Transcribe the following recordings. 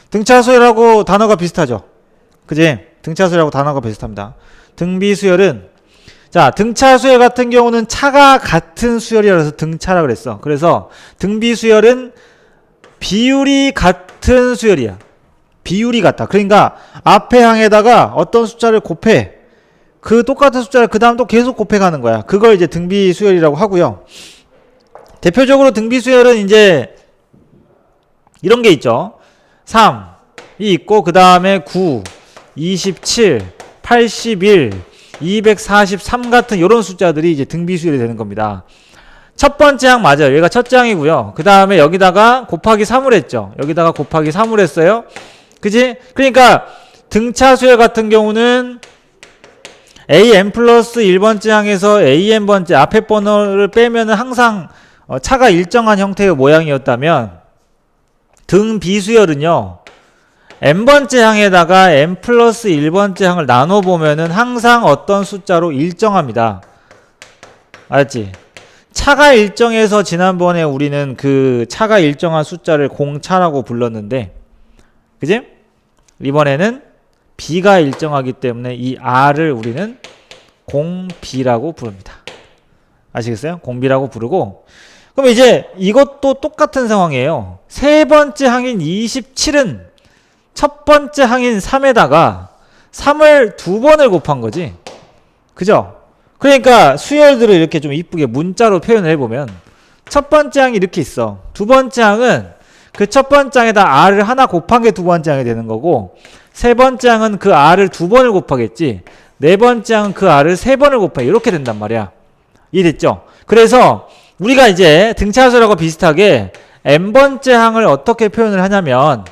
등차수열하고 단어가 비슷하죠. 그지? 등차수열하고 단어가 비슷합니다. 등비수열은, 자, 등차수열 같은 경우는 차가 같은 수열이라서 등차라 그랬어. 그래서 등비수열은 비율이 같은 수열이야. 비율이 같다. 그러니까 앞에 항에다가 어떤 숫자를 곱해. 그 똑같은 숫자를 그 다음 또 계속 곱해가는 거야. 그걸 이제 등비수열이라고 하고요. 대표적으로 등비수열은 이제 이런 게 있죠. 3이 있고 그 다음에 9, 27, 81, 243 같은 이런 숫자들이 이제 등비수열이 되는 겁니다. 첫 번째 항 맞아요. 얘가 첫째 항이고요. 그 다음에 여기다가 곱하기 3을 했죠. 여기다가 곱하기 3을 했어요. 그지? 그러니까 등차수열 같은 경우는 AN 플러스 1번째 항에서 AN번째 앞에 번호를 빼면은 항상 차가 일정한 형태의 모양이었다면 등비수열은요, n번째 항에다가 n 플러스 1번째 항을 나눠보면은 항상 어떤 숫자로 일정합니다. 알았지? 차가 일정해서 지난번에 우리는 그 차가 일정한 숫자를 공차라고 불렀는데, 그지? 이번에는 b가 일정하기 때문에 이 r을 우리는 공b라고 부릅니다. 아시겠어요? 공b라고 부르고, 그럼 이제 이것도 똑같은 상황이에요. 세 번째 항인 27은 첫 번째 항인 3에다가 3을 두 번을 곱한 거지. 그죠? 그러니까 수열들을 이렇게 좀 이쁘게 문자로 표현을 해보면 첫 번째 항이 이렇게 있어. 두 번째 항은 그 첫 번째 항에다 r을 하나 곱한 게 두 번째 항이 되는 거고, 세 번째 항은 그 r을 두 번을 곱하겠지. 네 번째 항은 그 r을 세 번을 곱해. 이렇게 된단 말이야. 이해됐죠? 그래서 우리가 이제 등차수열하고 비슷하게 n번째 항을 어떻게 표현을 하냐면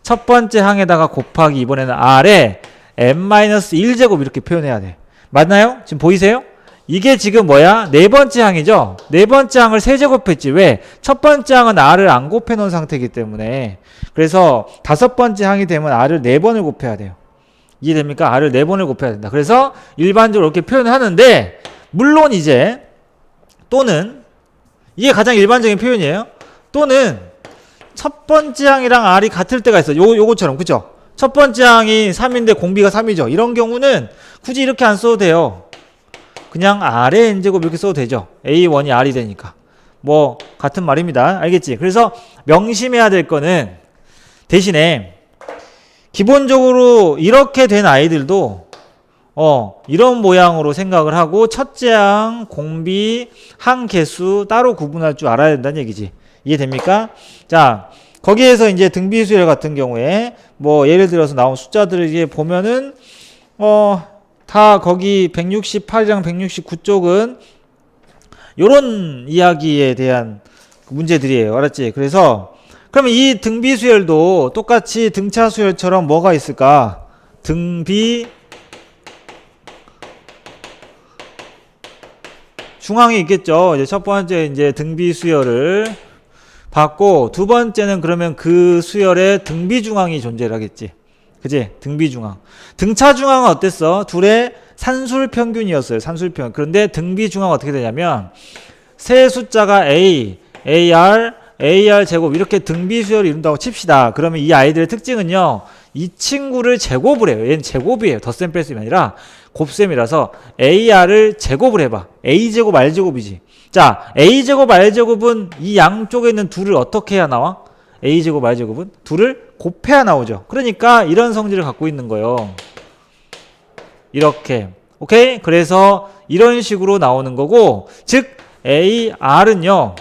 첫 번째 항에다가 곱하기 이번에는 r에 n-1제곱 이렇게 표현해야 돼. 맞나요? 지금 보이세요? 이게 지금 뭐야? 네 번째 항이죠? 네 번째 항을 세제곱했지. 왜? 첫 번째 항은 r을 안 곱해 놓은 상태이기 때문에. 그래서 다섯 번째 항이 되면 r을 네 번을 곱해야 돼요. 이해됩니까? r을 네 번을 곱해야 된다. 그래서 일반적으로 이렇게 표현을 하는데, 물론 이제 또는 이게 가장 일반적인 표현이에요. 또는 첫 번째 항이랑 r이 같을 때가 있어. 요거처럼. 그쵸? 첫 번째 항이 3인데 공비가 3이죠. 이런 경우는 굳이 이렇게 안 써도 돼요. 그냥 r의 n제곱 이렇게 써도 되죠. a1이 r이 되니까. 뭐 같은 말입니다. 알겠지? 그래서 명심해야 될 거는 대신에 기본적으로 이렇게 된 아이들도 이런 모양으로 생각을 하고 첫째 항, 공비, 항 개수 따로 구분할 줄 알아야 된다는 얘기지. 이해됩니까? 자, 거기에서 이제 등비수열 같은 경우에 뭐 예를 들어서 나온 숫자들을 이제 보면은 다 거기 168이랑 169쪽은 요런 이야기에 대한 문제들이에요. 알았지? 그래서 그러면 이 등비수열도 똑같이 등차수열처럼 뭐가 있을까? 등비 중앙이 있겠죠. 이제 첫 번째 이제 등비수열을 받고, 두 번째는 그러면 그 수열에 등비중앙이 존재를 하겠지. 그지? 등비중앙. 등차중앙은 어땠어? 둘의 산술평균이었어요. 산술평균. 그런데 등비중앙은 어떻게 되냐면 세 숫자가 A, AR, AR 제곱 이렇게 등비수열을 이룬다고 칩시다. 그러면 이 아이들의 특징은요, 이 친구를 제곱을 해요. 얘는 제곱이에요. 덧셈 뺄셈이 아니라 곱셈이라서 AR을 제곱을 해봐. A제곱 R제곱이지. 자, A제곱 R제곱은 이 양쪽에 있는 둘을 어떻게 해야 나와? A제곱 R제곱은 둘을 곱해야 나오죠. 그러니까 이런 성질을 갖고 있는 거예요. 이렇게. 오케이? 그래서 이런 식으로 나오는 거고, 즉 AR은요,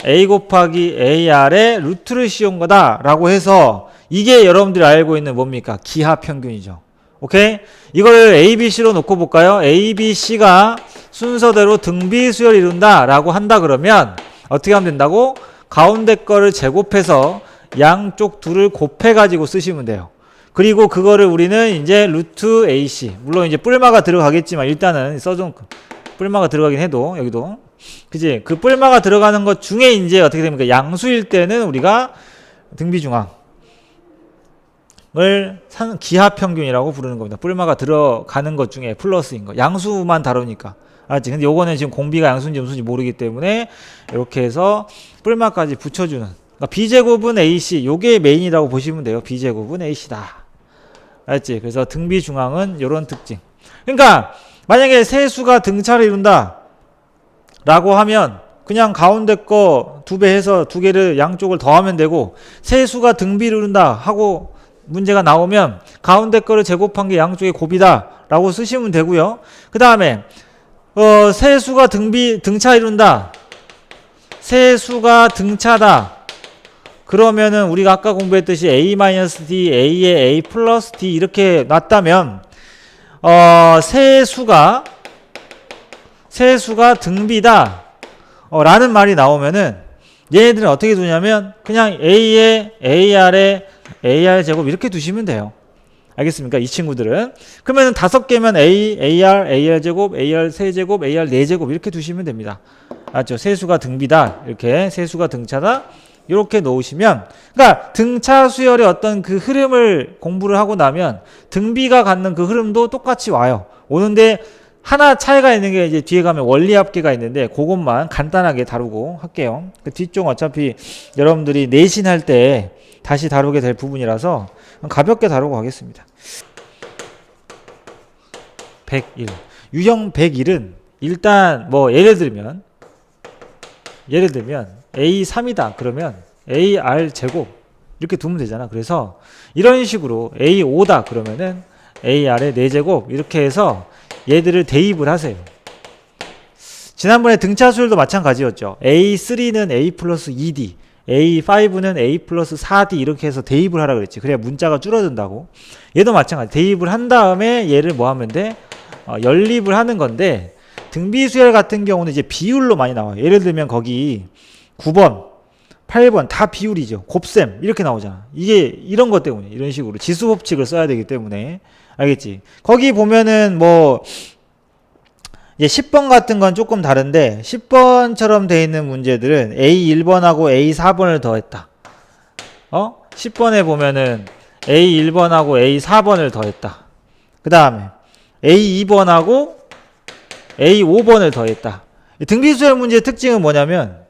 A 곱하기 AR의 루트를 씌운 거다 라고 해서 이게 여러분들이 알고 있는 뭡니까? 기하평균이죠. 오케이? 이걸 ABC로 놓고 볼까요? ABC가 순서대로 등비수열을 이룬다 라고 한다 그러면 어떻게 하면 된다고? 가운데 거를 제곱해서 양쪽 둘을 곱해가지고 쓰시면 돼요. 그리고 그거를 우리는 이제 루트 AC, 물론 이제 뿔마가 들어가겠지만 일단은 써준 뿔마가 들어가긴 해도 여기도 그지? 그 뿔마가 들어가는 것 중에 이제 어떻게 됩니까? 양수일 때는 우리가 등비중앙을 기하평균이라고 부르는 겁니다. 뿔마가 들어가는 것 중에 플러스인 거. 양수만 다루니까. 알았지? 근데 요거는 지금 공비가 양수인지 음수인지 모르기 때문에 이렇게 해서 뿔마까지 붙여주는 그러니까 B제곱은 AC, 요게 메인이라고 보시면 돼요. B제곱은 AC다. 알았지? 그래서 등비 중앙은 요런 특징. 그러니까 만약에 세 수가 등차를 이룬다 라고 하면 그냥 가운데 거 2배 해서 두 개를 양쪽을 더하면 되고, 세 수가 등비를 이룬다 하고 문제가 나오면 가운데 거를 제곱한 게 양쪽의 곱이다 라고 쓰시면 되고요. 그 다음에 세 수가 등차 이룬다, 세 수가 등차다 그러면은 우리가 아까 공부했듯이 A-D, A에 A 플러스 D 이렇게 놨다면 세 수가 등비다 라는 말이 나오면은 얘네들은 어떻게 두냐면 그냥 A에 AR에 AR 제곱 이렇게 두시면 돼요. 알겠습니까? 이 친구들은. 그러면은 5개면 A, AR, AR 제곱, AR 세제곱, AR 4제곱 이렇게 두시면 됩니다. 알았죠? 세수가 등비다. 이렇게 세수가 등차다. 이렇게 놓으시면, 그러니까 등차 수열의 어떤 그 흐름을 공부를 하고 나면 등비가 갖는 그 흐름도 똑같이 와요. 오는데 하나 차이가 있는 게 이제 뒤에 가면 원리합계가 있는데 그것만 간단하게 다루고 할게요. 그 뒤쪽 어차피 여러분들이 내신할 때 다시 다루게 될 부분이라서 가볍게 다루고 가겠습니다. 101. 유형 101은 일단 뭐 예를 들면 A3이다 그러면 AR 제곱 이렇게 두면 되잖아. 그래서 이런 식으로 A5다 그러면은 AR의 4제곱 이렇게 해서 얘들을 대입을 하세요. 지난번에 등차 수열도 마찬가지였죠. A3는 A 플러스 2D, A5는 A 플러스 4D 이렇게 해서 대입을 하라 그랬지. 그래야 문자가 줄어든다고. 얘도 마찬가지. 대입을 한 다음에 얘를 뭐 하면 돼? 연립을 하는 건데, 등비수열 같은 경우는 이제 비율로 많이 나와요. 예를 들면 거기 9번, 8번 다 비율이죠. 곱셈 이렇게 나오잖아. 이게 이런 것 때문에 이런 식으로 지수 법칙을 써야 되기 때문에. 알겠지? 거기 보면은 뭐 이제 10번 같은 건 조금 다른데 10번처럼 돼 있는 문제들은 A1번하고 A4번을 더했다. 10번에 보면은 A1번하고 A4번을 더했다. 그 다음에 A2번하고 A5번을 더했다. 등비수열 문제의 특징은 뭐냐면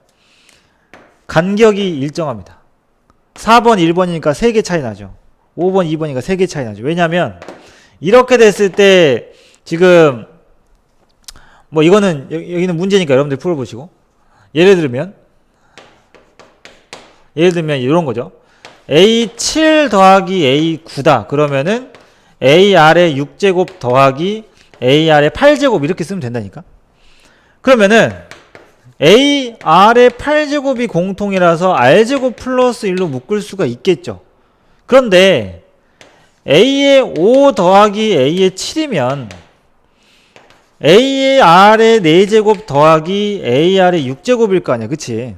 간격이 일정합니다. 4번 1번이니까 3개 차이 나죠. 5번 2번이니까 3개 차이 나죠. 왜냐면 이렇게 됐을 때 지금 뭐 이거는 여기는 문제니까 여러분들 풀어보시고, 예를 들면 이런 거죠. A7 더하기 A9다 그러면은 AR의 6제곱 더하기 AR의 8제곱 이렇게 쓰면 된다니까. 그러면은 AR의 8제곱이 공통이라서 R제곱 플러스 1로 묶을 수가 있겠죠. 그런데 A의 5 더하기 A의 7이면 AR의 4제곱 더하기 AR의 6제곱일 거 아니야. 그치?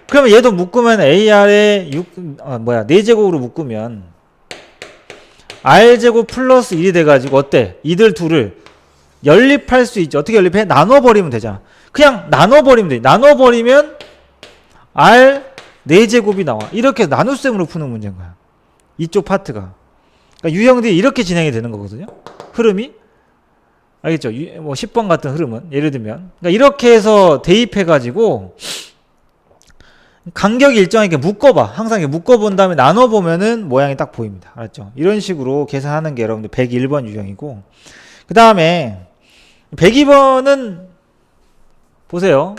그러면 얘도 묶으면 AR의 4제곱으로 묶으면 R제곱 플러스 1이 돼가지고 어때? 이들 둘을 연립할 수 있죠. 어떻게 연립해? 나눠버리면 되잖아. 그냥 나눠버리면 돼. 나눠버리면 R 4제곱이 나와. 이렇게 나눗셈으로 푸는 문제인 거야. 이쪽 파트가. 그러니까 유형들이 이렇게 진행이 되는 거거든요. 흐름이. 알겠죠? 뭐 10번 같은 흐름은 예를 들면 그러니까 이렇게 해서 대입해가지고 간격이 일정하게 묶어봐. 항상 이렇게 묶어본 다음에 나눠보면은 모양이 딱 보입니다. 알았죠? 이런 식으로 계산하는 게 여러분들 101번 유형이고, 그 다음에 102번은 보세요.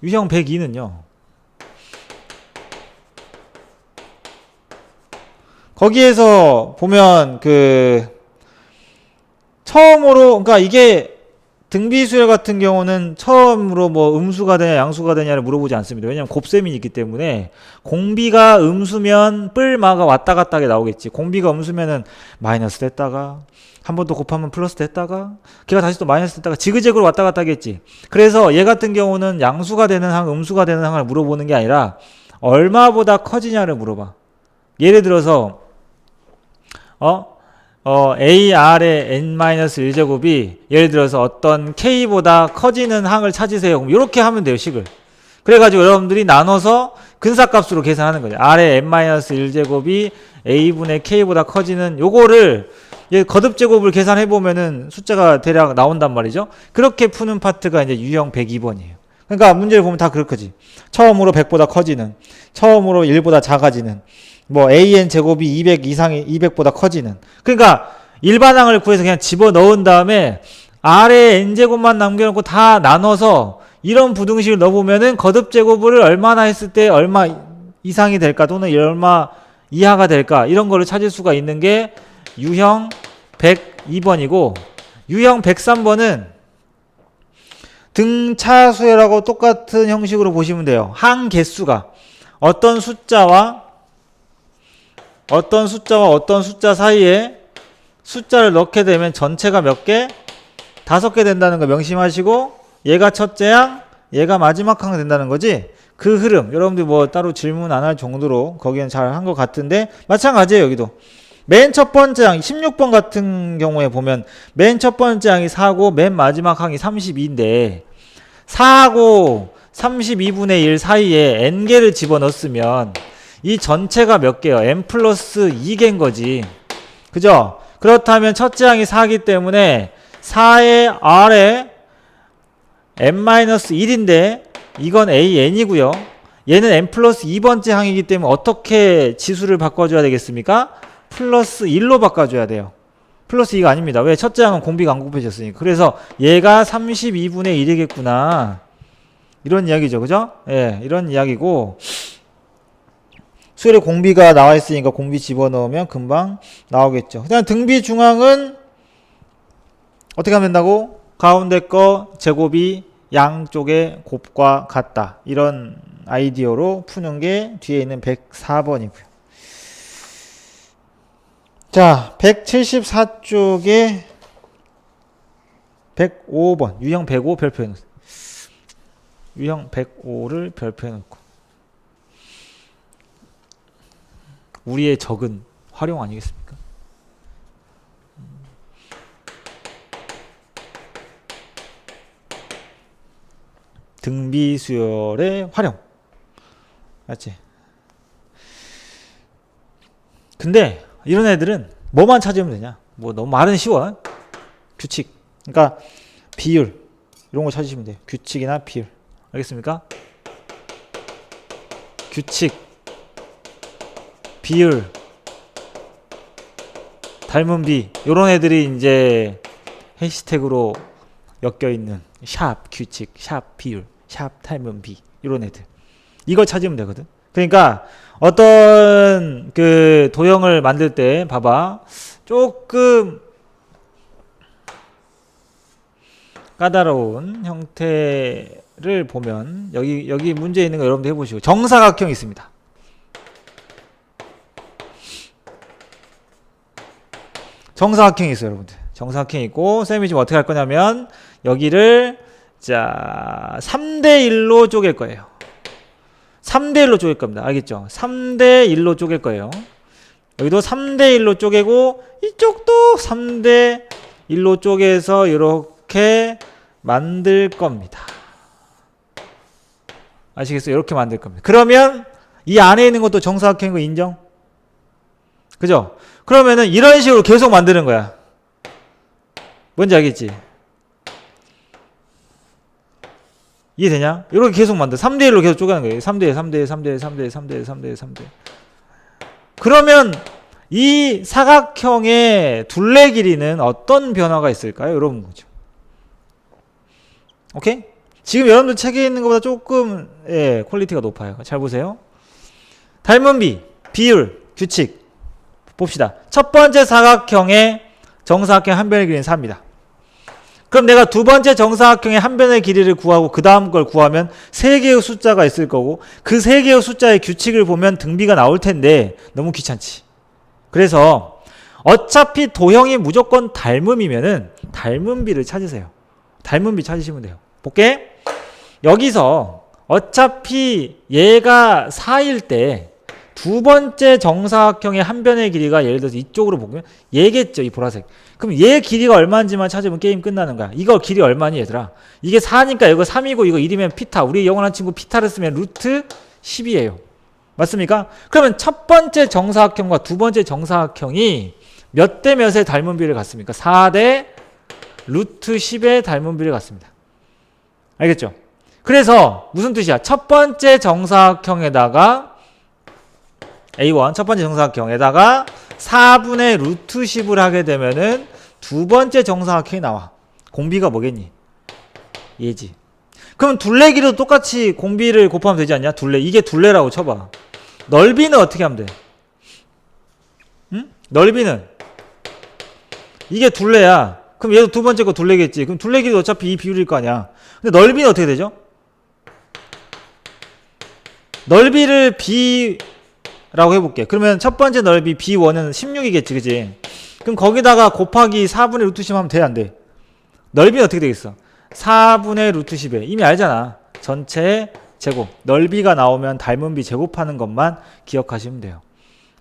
유형 102는요. 거기에서 보면 처음으로, 그러니까 이게 등비수열 같은 경우는 처음으로 뭐 음수가 되냐 양수가 되냐를 물어보지 않습니다. 왜냐하면 곱셈이 있기 때문에 공비가 음수면 뿔마가 왔다 갔다 하게 나오겠지. 공비가 음수면은 마이너스 됐다가 한 번 더 곱하면 플러스 됐다가 걔가 다시 또 마이너스 됐다가 지그재그로 왔다 갔다 하겠지. 그래서 얘 같은 경우는 양수가 되는 항, 음수가 되는 항을 물어보는 게 아니라 얼마보다 커지냐를 물어봐. 예를 들어서 AR의 n-1제곱이 예를 들어서 어떤 K보다 커지는 항을 찾으세요. 그럼 이렇게 하면 돼요, 식을. 그래가지고 여러분들이 나눠서 근사값으로 계산하는 거죠. R의 n-1제곱이 A분의 K보다 커지는 요거를 거듭제곱을 계산해보면은 숫자가 대략 나온단 말이죠. 그렇게 푸는 파트가 이제 유형 102번이에요. 그러니까 문제를 보면 다 그렇거지. 처음으로 100보다 커지는, 처음으로 1보다 작아지는, 뭐 an 제곱이 200 이상이 200보다 커지는. 그러니까 일반항을 구해서 그냥 집어넣은 다음에 아래에 n제곱만 남겨놓고 다 나눠서 이런 부등식을 넣어보면은 거듭 제곱을 얼마나 했을 때 얼마 이상이 될까 또는 얼마 이하가 될까 이런 거를 찾을 수가 있는 게 유형 102번이고 유형 103번은 등차수열하고 똑같은 형식으로 보시면 돼요. 항 개수가 어떤 숫자와 어떤 숫자 사이에 숫자를 넣게 되면 전체가 몇 개? 5개 된다는 거 명심하시고 얘가 첫째 항, 얘가 마지막 항 된다는 거지. 그 흐름 여러분들 뭐 따로 질문 안 할 정도로 거기는 잘 한 것 같은데 마찬가지예요. 여기도 맨 첫 번째 항 16번 같은 경우에 보면 맨 첫 번째 항이 4고 맨 마지막 항이 32인데 4하고 32분의 1 사이에 n개를 집어넣었으면 이 전체가 몇 개요? n 플러스 2개인 거지. 그죠? 그렇다면 첫째 항이 4이기 때문에 4의 아래 n-1인데 이건 an이고요. 얘는 n 플러스 2번째 항이기 때문에 어떻게 지수를 바꿔줘야 되겠습니까? 플러스 1로 바꿔줘야 돼요. 플러스 2가 아닙니다. 왜? 첫째 항은 공비가 안 곱해졌으니까. 그래서 얘가 32분의 1이겠구나. 이런 이야기죠. 그죠? 예, 이런 이야기고 수열에 공비가 나와 있으니까 공비 집어넣으면 금방 나오겠죠. 그 다음 등비 중앙은 어떻게 하면 된다고? 가운데 거 제곱이 양쪽의 곱과 같다. 이런 아이디어로 푸는 게 뒤에 있는 104번이고요. 자, 174쪽에 105번 유형 105 별표해 놓습니다. 유형 105를 별표해 놓고 우리의 적은 활용 아니겠습니까? 등비수열의 활용. 맞지? 근데 이런 애들은 뭐만 찾으면 되냐? 뭐 너무 말은 쉬워. 규칙. 그러니까 비율 이런 거 찾으시면 돼요. 규칙이나 비율. 알겠습니까? 규칙, 비율, 닮은 비 이런 애들이 이제 해시태그로 엮여 있는 샵 규칙, 샵 비율, 샵 닮은 비 이런 애들. 이걸 찾으면 되거든. 그러니까 어떤 그 도형을 만들 때 봐봐. 조금 까다로운 형태를 보면 여기 문제 있는 거 여러분들 해보시고 정사각형이 있습니다. 정사각형이 있어요, 여러분들. 정사각형이 있고 쌤이 지금 어떻게 할 거냐면 여기를 자 3대1로 쪼갤 거예요. 3대1로 쪼갤 겁니다. 알겠죠? 3대1로 쪼갤 거예요. 여기도 3대1로 쪼개고 이쪽도 3대1로 쪼개서 이렇게 만들 겁니다. 아시겠어요? 이렇게 만들 겁니다. 그러면 이 안에 있는 것도 정사각형인 거 인정? 그죠? 그러면은 이런 식으로 계속 만드는 거야. 뭔지 알겠지? 이해되냐? 이렇게 계속 만들어. 3대1로 계속 쪼개는 거예요. 3대1, 3대1, 3대1, 3대1, 3대1, 3대1, 3대1. 그러면 이 사각형의 둘레 길이는 어떤 변화가 있을까요? 이런 거죠. 오케이? 지금 여러분들 책에 있는 것보다 조금 퀄리티가 높아요. 잘 보세요. 닮은 비, 비율, 규칙 봅시다. 첫 번째 사각형의 정사각형 한 변의 길이는 4입니다. 그럼 내가 두 번째 정사각형의 한 변의 길이를 구하고 그 다음 걸 구하면 3개의 숫자가 있을 거고 그 3개의 숫자의 규칙을 보면 등비가 나올 텐데 너무 귀찮지. 그래서 어차피 도형이 무조건 닮음이면은 닮은 비를 찾으세요. 닮은 비 찾으시면 돼요. 볼게. 여기서 어차피 얘가 4일 때 두 번째 정사각형의 한 변의 길이가 예를 들어서 이쪽으로 보면 얘겠죠. 이 보라색. 그럼 얘 길이가 얼마인지만 찾으면 게임 끝나는 거야. 이거 길이 얼마니 얘들아? 이게 4니까 이거 3이고 이거 1이면 피타. 우리 영원한 친구 피타를 쓰면 루트 10이에요. 맞습니까? 그러면 첫 번째 정사각형과 두 번째 정사각형이 몇 대 몇의 닮은 비를 갖습니까? 4대 루트 10의 닮은 비를 갖습니다. 알겠죠? 그래서 무슨 뜻이야? 첫 번째 정사각형에다가 A1 첫 번째 정사각형에다가 4분의 루트 10을 하게 되면은 두 번째 정사각형이 나와. 공비가 뭐겠니? 얘지. 그럼 둘레기도 똑같이 공비를 곱하면 되지 않냐? 둘레. 이게 둘레라고 쳐봐. 넓이는 어떻게 하면 돼? 응? 넓이는 이게 둘레야. 그럼 얘도 두 번째 거 둘레겠지. 그럼 둘레기도 어차피 이 비율일 거 아니야. 근데 넓이는 어떻게 되죠? 넓이를 B라고 해볼게. 그러면 첫 번째 넓이 B1은 16이겠지, 그지? 그럼 거기다가 곱하기 4분의 루트 10 하면 돼, 안 돼? 넓이는 어떻게 되겠어? 4분의 루트 10에 이미 알잖아. 전체 제곱. 넓이가 나오면 닮은 비 제곱하는 것만 기억하시면 돼요.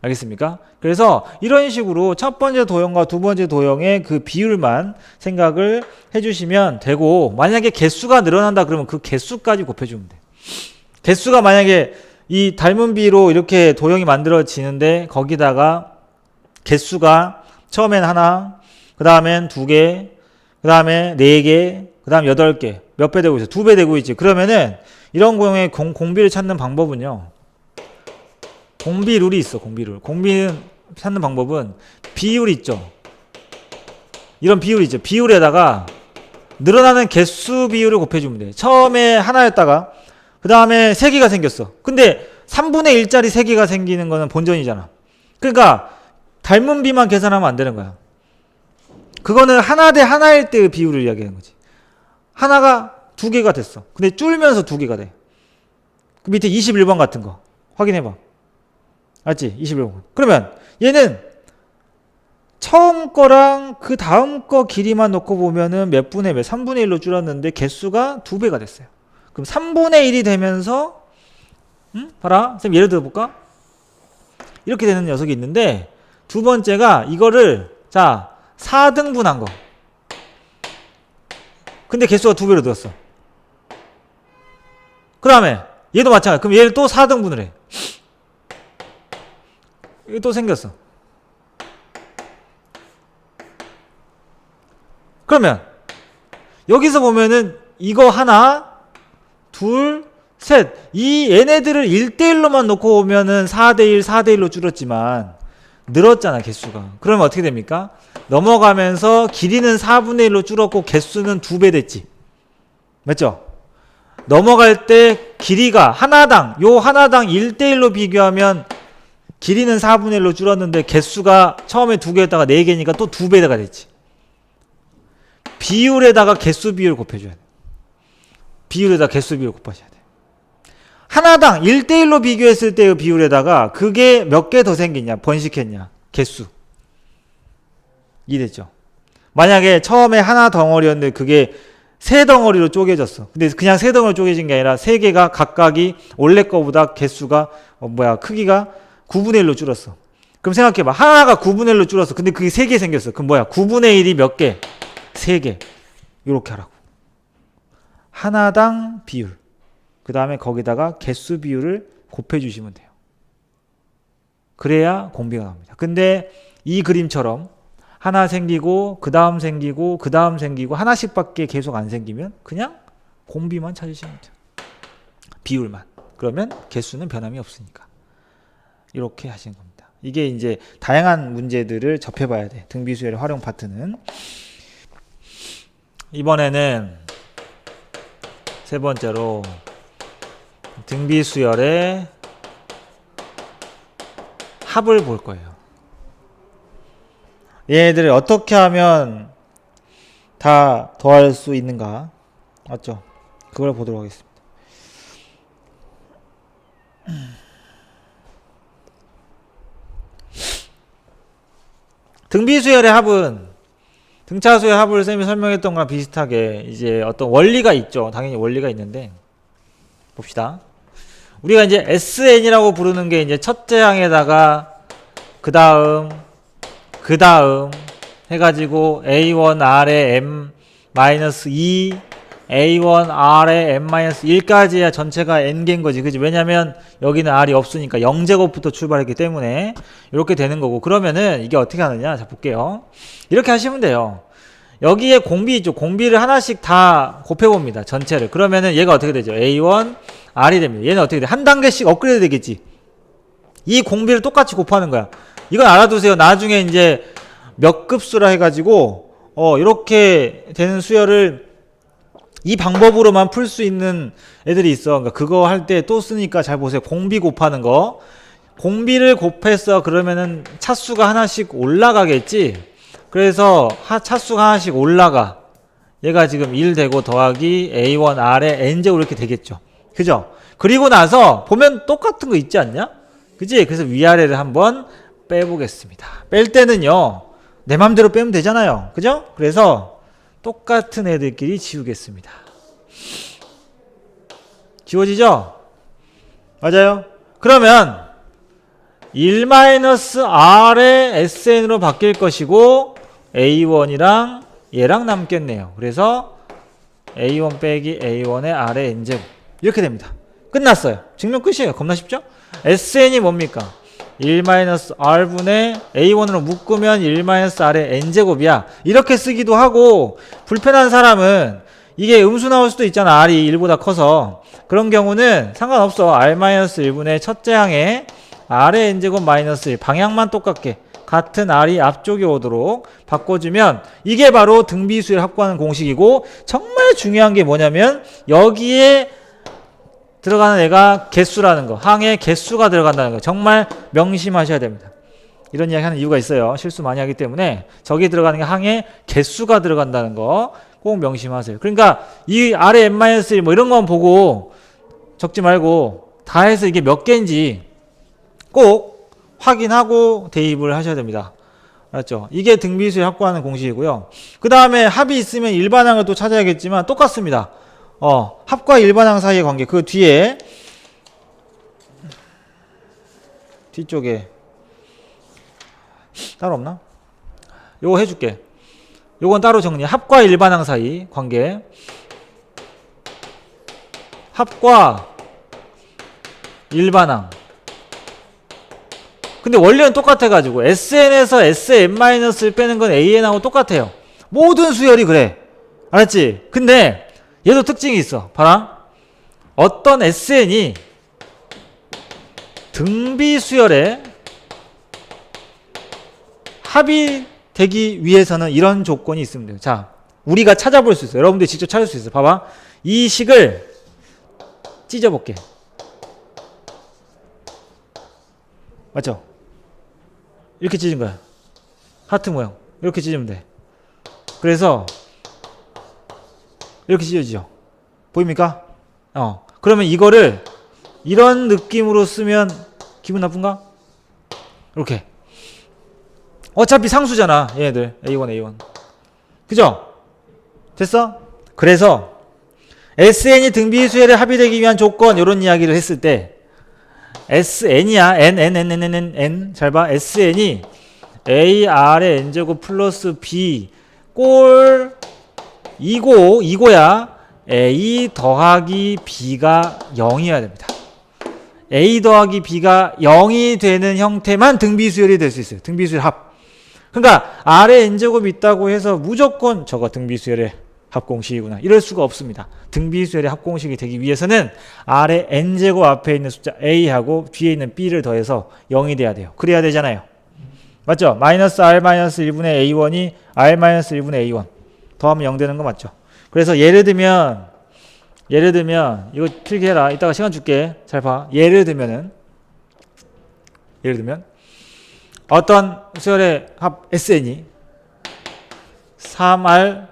알겠습니까? 그래서 이런 식으로 첫 번째 도형과 두 번째 도형의 그 비율만 생각을 해주시면 되고, 만약에 개수가 늘어난다 그러면 그 개수까지 곱해주면 돼. 개수가 만약에 이 닮은 비로 이렇게 도형이 만들어지는데 거기다가 개수가 처음엔 하나, 그 다음엔 두 개, 그 다음에 네 개, 그 다음 8개. 몇 배 되고 있어? 2배 되고 있지. 그러면은 이런 경우에 공비를 찾는 방법은요. 공비룰이 있어. 공비룰. 공비를 찾는 방법은 비율 있죠. 이런 비율 있죠. 비율에다가 늘어나는 개수 비율을 곱해주면 돼. 처음에 하나였다가 그 다음에 3개가 생겼어. 근데 3분의 1짜리 3개가 생기는 거는 본전이잖아. 그러니까 닮은 비만 계산하면 안 되는 거야. 그거는 하나 대 하나일 때의 비율을 이야기하는 거지. 하나가 2개가 됐어. 근데 줄면서 2개가 돼. 그 밑에 21번 같은 거 확인해봐. 알지? 21번. 그러면 얘는 처음 거랑 그 다음 거 길이만 놓고 보면은 몇 분의 몇? 3분의 1로 줄었는데 개수가 2배가 됐어요. 그럼 3분의 1이 되면서 봐라. 쌤 예를 들어볼까? 이렇게 되는 녀석이 있는데 두 번째가 이거를 자 4등분한 거. 근데 개수가 2배로 늘었어. 그 다음에 얘도 마찬가지. 그럼 얘를 또 4등분을 해. 이게 또 생겼어. 그러면 여기서 보면은 이거 하나, 둘, 셋. 이 얘네들을 1대1로만 놓고 보면은 4대1, 4대1로 줄었지만 늘었잖아, 개수가. 그러면 어떻게 됩니까? 넘어가면서 길이는 4분의 1로 줄었고 개수는 2배 됐지. 맞죠? 넘어갈 때 길이가 하나당, 요 하나당 1대1로 비교하면 길이는 4분의 1로 줄었는데 개수가 처음에 2개였다가 4개니까 또 2배가 됐지. 비율에다가 개수 비율 곱해줘야 돼. 비율에다가 개수 비율 곱하셔야 돼. 하나당 1대1로 비교했을 때의 비율에다가 그게 몇 개 더 생겼냐, 번식했냐, 개수. 이랬죠. 만약에 처음에 하나 덩어리였는데 그게 세 덩어리로 쪼개졌어. 근데 그냥 세 덩어리로 쪼개진 게 아니라 세 개가 각각이 원래 거보다 개수가 크기가 9분의 1로 줄었어. 그럼 생각해봐. 하나가 9분의 1로 줄었어. 근데 그게 3개 생겼어. 그럼 뭐야? 9분의 1이 몇 개? 3개. 이렇게 하라고. 하나당 비율. 그 다음에 거기다가 개수 비율을 곱해주시면 돼요. 그래야 공비가 나옵니다. 근데 이 그림처럼 하나 생기고 그 다음 생기고 그 다음 생기고 하나씩밖에 계속 안 생기면 그냥 공비만 찾으시면 돼요. 비율만. 그러면 개수는 변함이 없으니까. 이렇게 하시는 겁니다. 이게 이제 다양한 문제들을 접해봐야 돼. 등비수열의 활용 파트는. 이번에는 세 번째로 등비수열의 합을 볼 거예요. 얘네들을 어떻게 하면 다 더할 수 있는가? 맞죠? 그걸 보도록 하겠습니다. 등비수열의 합은 등차수의 합을 쌤이 설명했던 거랑 비슷하게 이제 어떤 원리가 있죠. 당연히 원리가 있는데 봅시다. 우리가 이제 SN이라고 부르는 게 이제 첫째 항에다가 그 다음 해가지고 A1R에 M-2 A1R에 M-1까지 해야 전체가 N개인 거지. 그지? 왜냐면 여기는 R이 없으니까 0제곱부터 출발했기 때문에 이렇게 되는 거고. 그러면은 이게 어떻게 하느냐? 자, 볼게요. 이렇게 하시면 돼요. 여기에 공비 있죠. 공비를 하나씩 다 곱해봅니다. 전체를. 그러면은 얘가 어떻게 되죠? A1, R이 됩니다. 얘는 어떻게 돼? 한 단계씩 업그레이드 되겠지. 이 공비를 똑같이 곱하는 거야. 이건 알아두세요. 나중에 이제 몇 급수라 해가지고 이렇게 되는 수열을 이 방법으로만 풀 수 있는 애들이 있어. 그러니까 그거 할 때 또 쓰니까 잘 보세요. 공비 곱하는 거. 공비를 곱했어. 그러면은 차수가 하나씩 올라가겠지. 그래서 차수가 하나씩 올라가. 얘가 지금 1 되고 더하기 A1R에 N제곱 이렇게 되겠죠. 그죠? 그리고 나서 보면 똑같은 거 있지 않냐? 그지? 그래서 위아래를 한번 빼보겠습니다. 뺄 때는요, 내 맘대로 빼면 되잖아요. 그죠? 그래서 똑같은 애들끼리 지우겠습니다. 지워지죠? 맞아요? 그러면 1-R의 SN으로 바뀔 것이고 A1이랑 얘랑 남겠네요. 그래서 A1 빼기 A1의 R의 N제곱 이렇게 됩니다. 끝났어요. 증명 끝이에요. 겁나 쉽죠? SN이 뭡니까? 1-R분의 A1으로 묶으면 1-R의 N제곱이야. 이렇게 쓰기도 하고, 불편한 사람은 이게 음수 나올 수도 있잖아. R이 1보다 커서. 그런 경우는 상관없어. R-1분의 첫째 항에 R의 N제곱 마이너스 1 방향만 똑같게 같은 R이 앞쪽에 오도록 바꿔주면 이게 바로 등비수열 합구하는 공식이고, 정말 중요한 게 뭐냐면 여기에 들어가는 애가 개수라는 거, 항에 개수가 들어간다는 거 정말 명심하셔야 됩니다. 이런 이야기 하는 이유가 있어요. 실수 많이 하기 때문에 저기 들어가는 게 항에 개수가 들어간다는 거 꼭 명심하세요. 그러니까 이 아래 n-1 뭐 이런 건 보고 적지 말고 다 해서 이게 몇 개인지 꼭 확인하고 대입을 하셔야 됩니다. 알았죠? 이게 등비수열 확보하는 공식이고요. 그 다음에 합이 있으면 일반항을 또 찾아야겠지만 똑같습니다. 합과 일반항 사이의 관계. 그 뒤에 뒤쪽에 따로 없나? 요거 해줄게. 요건 따로 정리. 합과 일반항 사이 관계. 합과 일반항. 근데 원리는 똑같아가지고 SN에서 SN-을 빼는 건 AN하고 똑같아요. 모든 수열이 그래. 알았지? 근데 얘도 특징이 있어. 봐라. 어떤 SN이 등비 수열에 합이 되기 위해서는 이런 조건이 있으면 돼요. 자, 우리가 찾아볼 수 있어요. 여러분들이 직접 찾을 수 있어요. 봐봐. 이 식을 찢어볼게. 맞죠? 이렇게 찢은 거야. 하트 모양. 이렇게 찢으면 돼. 그래서 이렇게 찢어지죠. 보입니까? 그러면 이거를 이런 느낌으로 쓰면 기분 나쁜가? 이렇게. 어차피 상수잖아. 얘네들. A1, A1. 그죠? 됐어? 그래서 SN이 등비수열에 합의되기 위한 조건 이런 이야기를 했을 때 SN이야. N. 잘 봐. SN이 AR의 N제곱 플러스 B 꼴 이고야. A 더하기 B가 0이어야 됩니다. A 더하기 B가 0이 되는 형태만 등비수열이 될 수 있어요. 등비수열 합. 그러니까 R에 N제곱이 있다고 해서 무조건 저거 등비수열의 합공식이구나. 이럴 수가 없습니다. 등비수열의 합공식이 되기 위해서는 R의 N제곱 앞에 있는 숫자 A하고 뒤에 있는 B를 더해서 0이 돼야 돼요. 그래야 되잖아요. 맞죠? 마이너스 R-1분의 A1이 R-1분의 A1 더하면 0 되는 거 맞죠? 그래서 예를 들면 이거 필기해라. 이따가 시간 줄게. 잘 봐. 예를 들면 어떤 수열의 합 SN이 3R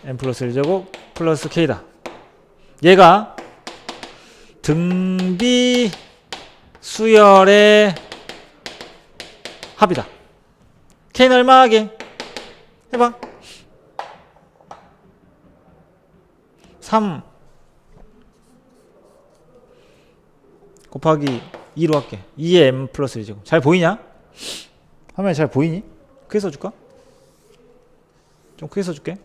n 플러스 1제곱 플러스 K다. 얘가 등비 수열의 합이다. K는 얼마 하게? 해봐. 3 곱하기 2로 할게. 2의 m 플러스 1제곱. 잘 보이냐? 화면에 잘 보이니? 크게 써줄까? 좀 크게 써줄게.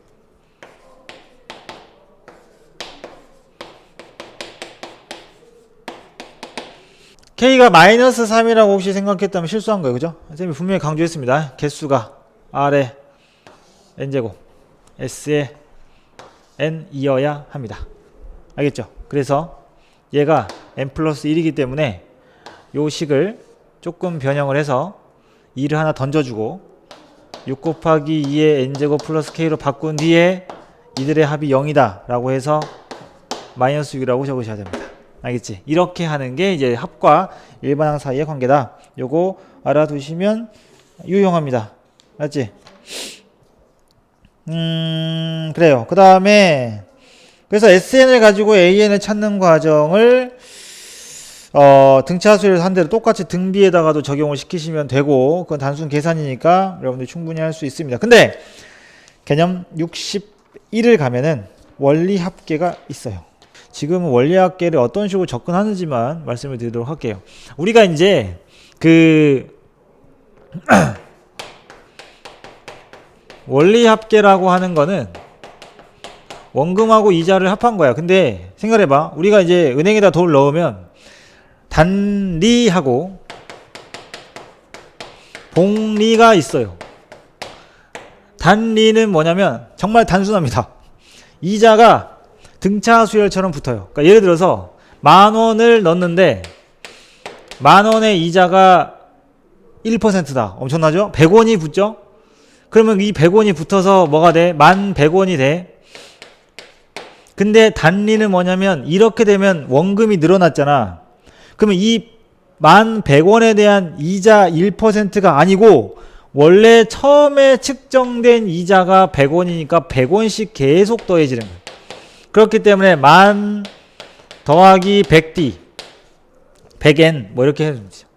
K가 마이너스 3이라고 혹시 생각했다면 실수한 거예요. 그죠? 선생님이 분명히 강조했습니다. 개수가 R에 N제곱. S의 n이어야 합니다. 알겠죠? 그래서 얘가 n 플러스 1이기 때문에 요 식을 조금 변형을 해서 2를 하나 던져주고 6 곱하기 2의 n제곱 플러스 k로 바꾼 뒤에 이들의 합이 0이다 라고 해서 마이너스 6이라고 적으셔야 됩니다. 알겠지? 이렇게 하는 게 이제 합과 일반항 사이의 관계다. 요거 알아두시면 유용합니다. 맞지? 그래요. 그 다음에 그래서 SN을 가지고 AN을 찾는 과정을 등차수를 한 대로 똑같이 등비에다가도 적용을 시키시면 되고, 그건 단순 계산이니까 여러분들이 충분히 할 수 있습니다. 근데 개념 61을 가면은 원리 합계가 있어요. 지금은 원리 합계를 어떤 식으로 접근하는지만 말씀을 드리도록 할게요. 우리가 이제 원리 합계라고 하는 거는 원금하고 이자를 합한 거야. 근데 생각해봐. 우리가 이제 은행에다 돈을 넣으면 단리하고 복리가 있어요. 단리는 뭐냐면 정말 단순합니다. 이자가 등차 수열처럼 붙어요. 그러니까 예를 들어서 10,000원을 넣었는데 10,000원의 이자가 1%다. 엄청나죠? 100원이 붙죠? 그러면 이 100원이 붙어서 뭐가 돼? 11,100원이 돼. 근데 단리는 뭐냐면 이렇게 되면 원금이 늘어났잖아. 그러면 이 11,100원에 대한 이자 1%가 아니고 원래 처음에 측정된 이자가 100원이니까 100원씩 계속 더해지는 거예요. 그렇기 때문에 10,000 더하기 100D 100N 뭐 이렇게 해주면 되죠.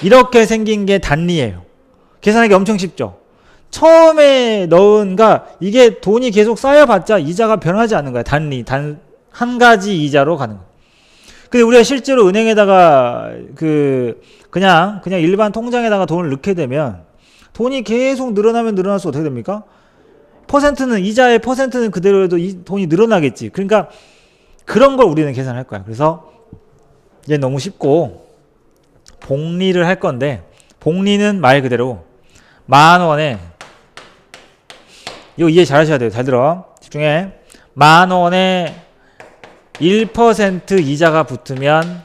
이렇게 생긴 게 단리예요. 계산하기 엄청 쉽죠. 처음에 넣은가 이게 돈이 계속 쌓여봤자 이자가 변하지 않는 거야. 단리 한 가지 이자로 가는 거야. 근데 우리가 실제로 은행에다가 그냥 일반 통장에다가 돈을 넣게 되면 돈이 계속 늘어나면 늘어날수록 어떻게 됩니까? 퍼센트는 이자의 퍼센트는 그대로여도 돈이 늘어나겠지. 그러니까 그런 걸 우리는 계산할 거야. 그래서 얘 너무 쉽고 복리를 할 건데 복리는 말 그대로 10,000원에 이거 이해 잘 하셔야 돼요. 잘 들어. 집중해. 10,000원에 1% 이자가 붙으면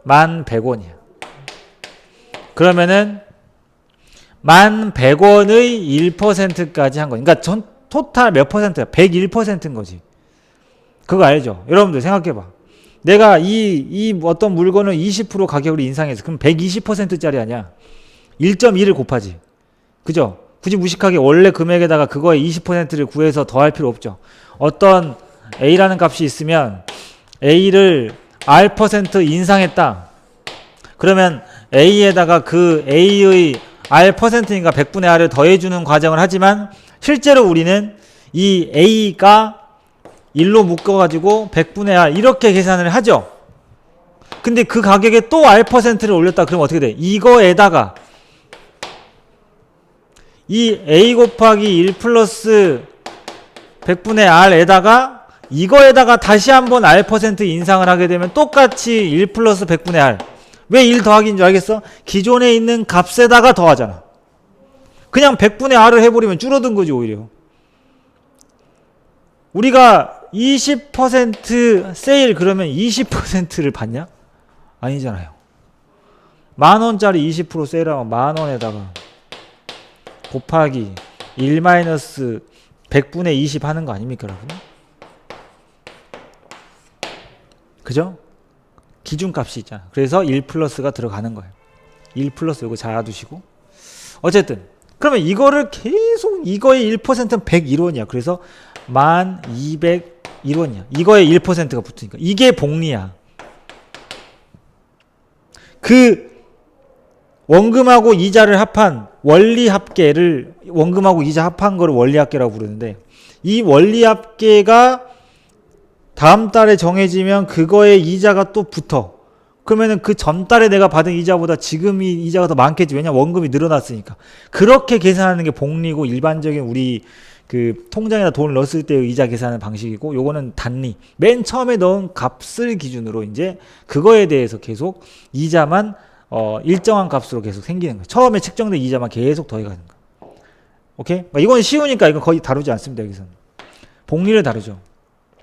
11,100원이야. 그러면은 11,100원의 1%까지 한 거니까 그러니까 토탈 몇 퍼센트야? 101%인 거지. 그거 알죠? 여러분들 생각해봐. 내가 이 어떤 물건을 20% 가격으로 인상해서 그럼 120%짜리 아니야? 1.2를 곱하지. 그죠? 굳이 무식하게 원래 금액에다가 그거의 20%를 구해서 더할 필요 없죠. 어떤 A라는 값이 있으면 A를 R% 인상했다. 그러면 A에다가 그 A의 R%니까 100분의 R을 더해주는 과정을 하지만 실제로 우리는 이 A가 1로 묶어가지고 100분의 R 이렇게 계산을 하죠. 근데 그 가격에 또 R%를 올렸다. 그러면 어떻게 돼? 이거에다가 이 A 곱하기 1 플러스 100분의 R에다가 이거에다가 다시 한번 R% 인상을 하게 되면 똑같이 1 플러스 100분의 R. 왜 1 더하기인 줄 알겠어? 기존에 있는 값에다가 더하잖아. 그냥 100분의 R을 해버리면 줄어든 거지 오히려. 우리가 20% 세일 그러면 20%를 받냐? 아니잖아요. 10,000원짜리 20% 세일하면 10,000원에다가 곱하기 1 마이너스 100분의 20 하는 거 아닙니까 여러분? 그죠? 기준값이 있잖아. 그래서 1 플러스가 들어가는 거예요. 1 플러스 이거 잘 알아두시고. 어쨌든 그러면 이거를 계속 이거의 1%는 101원이야. 그래서 1201원이야. 이거의 1%가 붙으니까. 이게 복리야. 그 원금하고 이자를 합한 원리 합계를 원금하고 이자 합한 거를 원리 합계라고 부르는데 이 원리 합계가 다음 달에 정해지면 그거의 이자가 또 붙어. 그러면은 그 전달에 내가 받은 이자보다 지금 이 이자가 더 많겠지. 왜냐면 원금이 늘어났으니까. 그렇게 계산하는 게 복리고 일반적인 우리 그 통장에다 돈을 넣었을 때의 이자 계산하는 방식이고 요거는 단리. 맨 처음에 넣은 값을 기준으로 이제 그거에 대해서 계속 이자만 일정한 값으로 계속 생기는 거예요. 처음에 측정된 이자만 계속 더해가는 거예요. 오케이? 이건 쉬우니까 이건 거의 다루지 않습니다. 여기서는. 복리를 다루죠.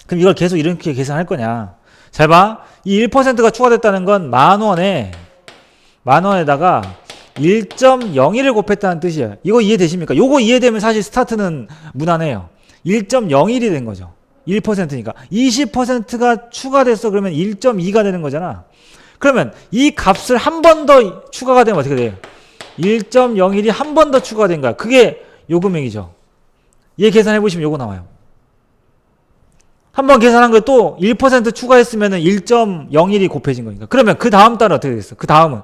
그럼 이걸 계속 이렇게 계산할 거냐? 잘 봐. 이 1%가 추가됐다는 건 만 원에다가 1.01을 곱했다는 뜻이에요. 이거 이해되십니까? 요거 이해되면 사실 스타트는 무난해요. 1.01이 된 거죠. 1%니까. 20%가 추가됐어. 그러면 1.2가 되는 거잖아. 그러면 이 값을 한 번 더 추가가 되면 어떻게 돼요? 1.01이 한 번 더 추가가 된 거야. 그게 요 금액이죠. 얘 계산해 보시면 요거 나와요. 한 번 계산한 거에 또 1% 추가했으면 1.01이 곱해진 거니까. 그러면 그 다음 달은 어떻게 됐어? 그 다음은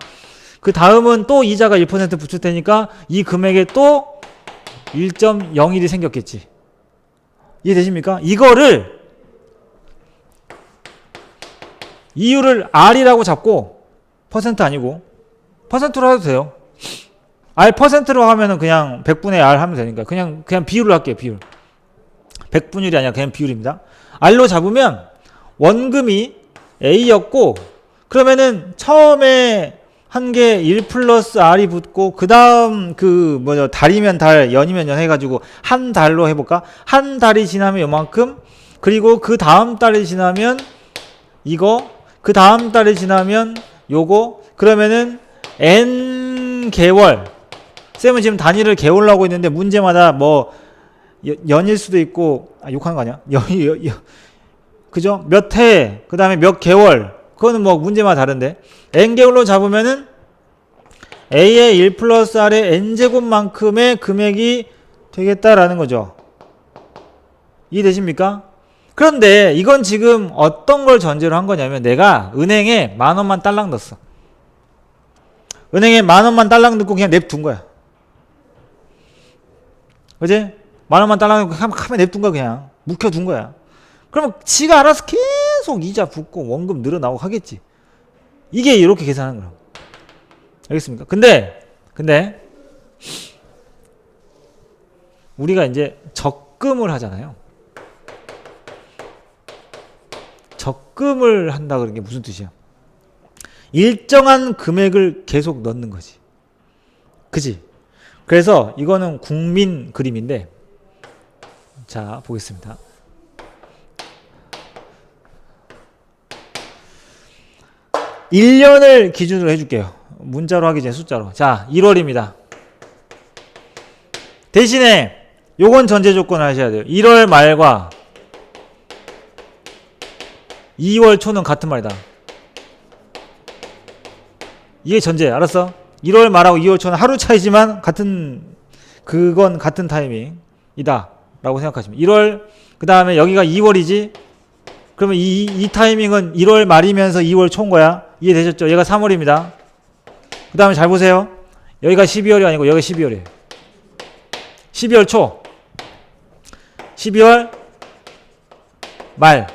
또 이자가 1% 붙을 테니까 이 금액에 또 1.01이 생겼겠지. 이해되십니까? 이거를 이유를 R이라고 잡고 퍼센트 아니고 퍼센트로 해도 돼요. R 퍼센트로 하면은 그냥 100분의 R 하면 되니까 그냥 비율로 할게요. 비율. 100분율이 아니라 그냥 비율입니다. R로 잡으면 원금이 A였고 그러면은 처음에 한 게 1 플러스 R이 붙고 그 다음 달이면 달, 연이면 연 해가지고 한 달로 해볼까? 한 달이 지나면 요만큼 그리고 그 다음 달이 지나면 이거 그 다음 달이 지나면 요거 그러면은 N 개월 쌤은 지금 단위를 개월로 하고 있는데 문제마다 뭐 연일 수도 있고 욕하는 거 아니야? 그죠? 몇 해, 그 다음에 몇 개월 그거는 뭐 문제마다 다른데 N개월로 잡으면은 A의 1 플러스 R의 N제곱만큼의 금액이 되겠다라는 거죠. 이해되십니까? 그런데 이건 지금 어떤 걸 전제로 한 거냐면 내가 은행에 10,000원만 딸랑 넣었어. 은행에 10,000원만 딸랑 넣고 그냥 냅둔 거야. 그지? 10,000원만 딸랑 넣고 하면 냅둔 거야. 그냥 묵혀둔 거야. 그러면 지가 알아서 계속 이자 붙고 원금 늘어나고 하겠지. 이게 이렇게 계산하는 거라고. 알겠습니까? 근데 우리가 이제 적금을 하잖아요. 적금을 한다 그런 게 무슨 뜻이야? 일정한 금액을 계속 넣는 거지. 그지? 그래서 이거는 국민 그림인데 자 보겠습니다. (1년을) 기준으로 해줄게요. 문자로 하기 전에 숫자로. 자 1월입니다. 대신에 요건 전제 조건을 하셔야 돼요. 1월 말과 2월 초는 같은 말이다. 이게 전제. 알았어? 1월 말하고 2월 초는 하루 차이지만 그건 같은 타이밍이다 라고 생각하시면 1월 그 다음에 여기가 2월이지. 그러면 이 타이밍은 1월 말이면서 2월 초인 거야. 이해되셨죠? 얘가 3월입니다. 그 다음에 잘 보세요. 여기가 12월이 아니고 여기가 12월이에요. 12월 초 12월 말.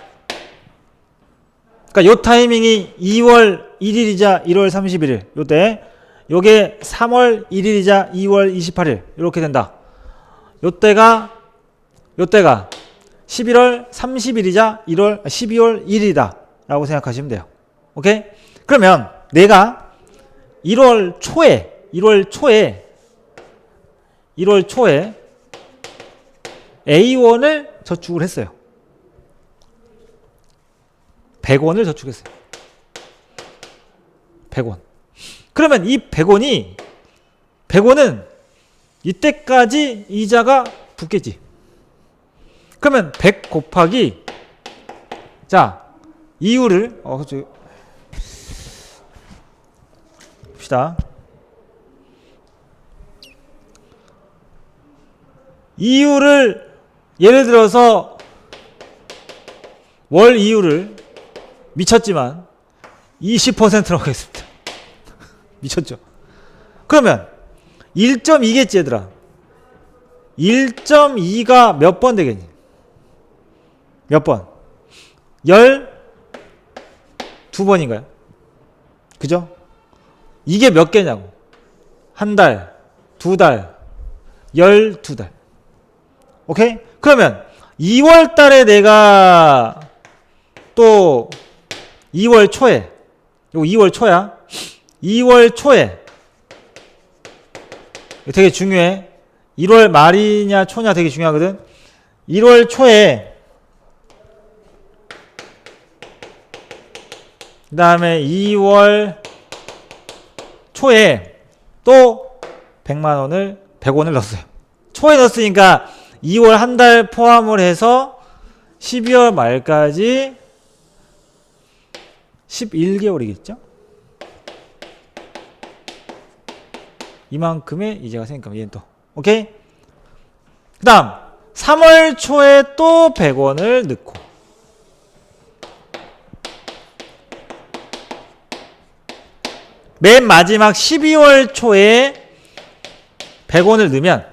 그러니까 요 타이밍이 2월 1일이자 1월 31일 요때 요게 3월 1일이자 2월 28일 이렇게 된다. 요때가 11월 30일이자 12월 1일이다 라고 생각하시면 돼요. 오케이? 그러면 내가 1월 초에 A1을 저축을 했어요. 100원을 저축했어요. 100원. 그러면 이 100원은 이때까지 이자가 붙겠지. 그러면 100 곱하기 자 이유를 봅시다. 이유를 예를 들어서 월 이유를 미쳤지만 20%라고 하겠습니다. 미쳤죠? 그러면 1.2겠지 얘들아. 1.2가 몇 번 되겠니? 몇 번? 12번인가요? 그죠? 이게 몇 개냐고. 한 달, 두 달, 12달. 오케이? 그러면 2월 달에 내가 또 2월 초에 요거 2월 초야. 2월 초에 되게 중요해. 1월 말이냐 초냐 되게 중요하거든. 1월 초에 그 다음에 2월 초에 또 100만원을 100원을 넣었어요. 초에 넣었으니까 2월 한 달 포함을 해서 12월 말까지 11개월이겠죠? 이만큼의 이자가 생깁니다. 얘는 또. 오케이? 그 다음 3월 초에 또 100원을 넣고 맨 마지막 12월 초에 100원을 넣으면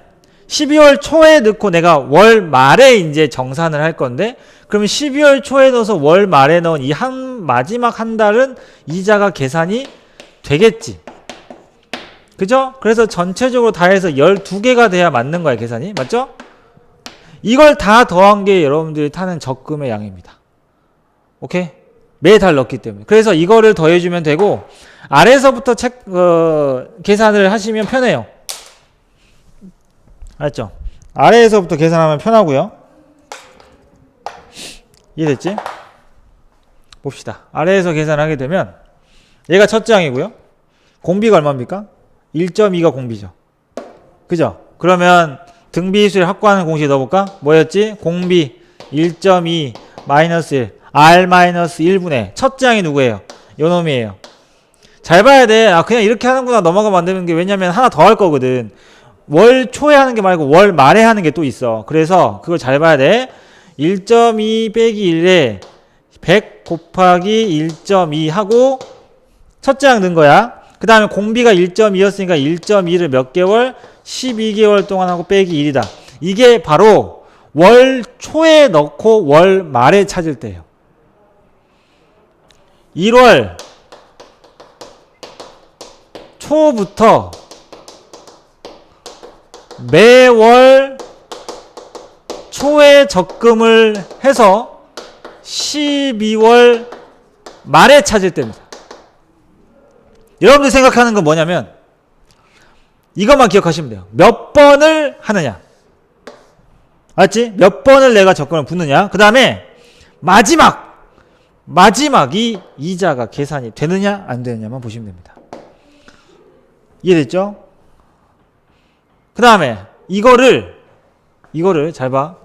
12월 초에 넣고 내가 월 말에 이제 정산을 할 건데 그러면 12월 초에 넣어서 월 말에 넣은 이 마지막 한 달은 이자가 계산이 되겠지. 그죠? 그래서 전체적으로 다 해서 12개가 돼야 맞는 거야, 계산이. 맞죠? 이걸 다 더한 게 여러분들이 타는 적금의 양입니다. 오케이? 매달 넣기 때문에. 그래서 이거를 더해주면 되고 아래에서부터 계산을 하시면 편해요. 알았죠? 아래에서부터 계산하면 편하고요. 이해됐지? 봅시다. 아래에서 계산하게 되면 얘가 첫째 항이고요. 공비가 얼마입니까? 1.2가 공비죠. 그죠? 그러면 등비수를 확보하는 공식 넣어볼까? 뭐였지? 공비 1.2 마이너스 1 R 마이너스 1분의 첫째 항이 누구예요? 요놈이에요. 잘 봐야 돼. 아 그냥 이렇게 하는구나 넘어가면 안 되는 게 왜냐면 하나 더 할 거거든. 월 초에 하는 게 말고 월 말에 하는 게 또 있어. 그래서 그걸 잘 봐야 돼. 1.2 빼기 1에 100 곱하기 1.2 하고 첫째 항 넣은 거야. 그 다음에 공비가 1.2였으니까 1.2를 몇 개월? 12개월 동안 하고 빼기 1이다. 이게 바로 월 초에 넣고 월 말에 찾을 때예요. 1월 초부터 매월 초에 적금을 해서 12월 말에 찾을 때입니다. 여러분들 생각하는 건 뭐냐면 이것만 기억하시면 돼요. 몇 번을 하느냐. 알았지? 몇 번을 내가 적금을 붓느냐. 그 다음에 마지막이 이자가 계산이 되느냐 안 되느냐만 보시면 됩니다. 이해됐죠? 그 다음에 이거를 잘 봐.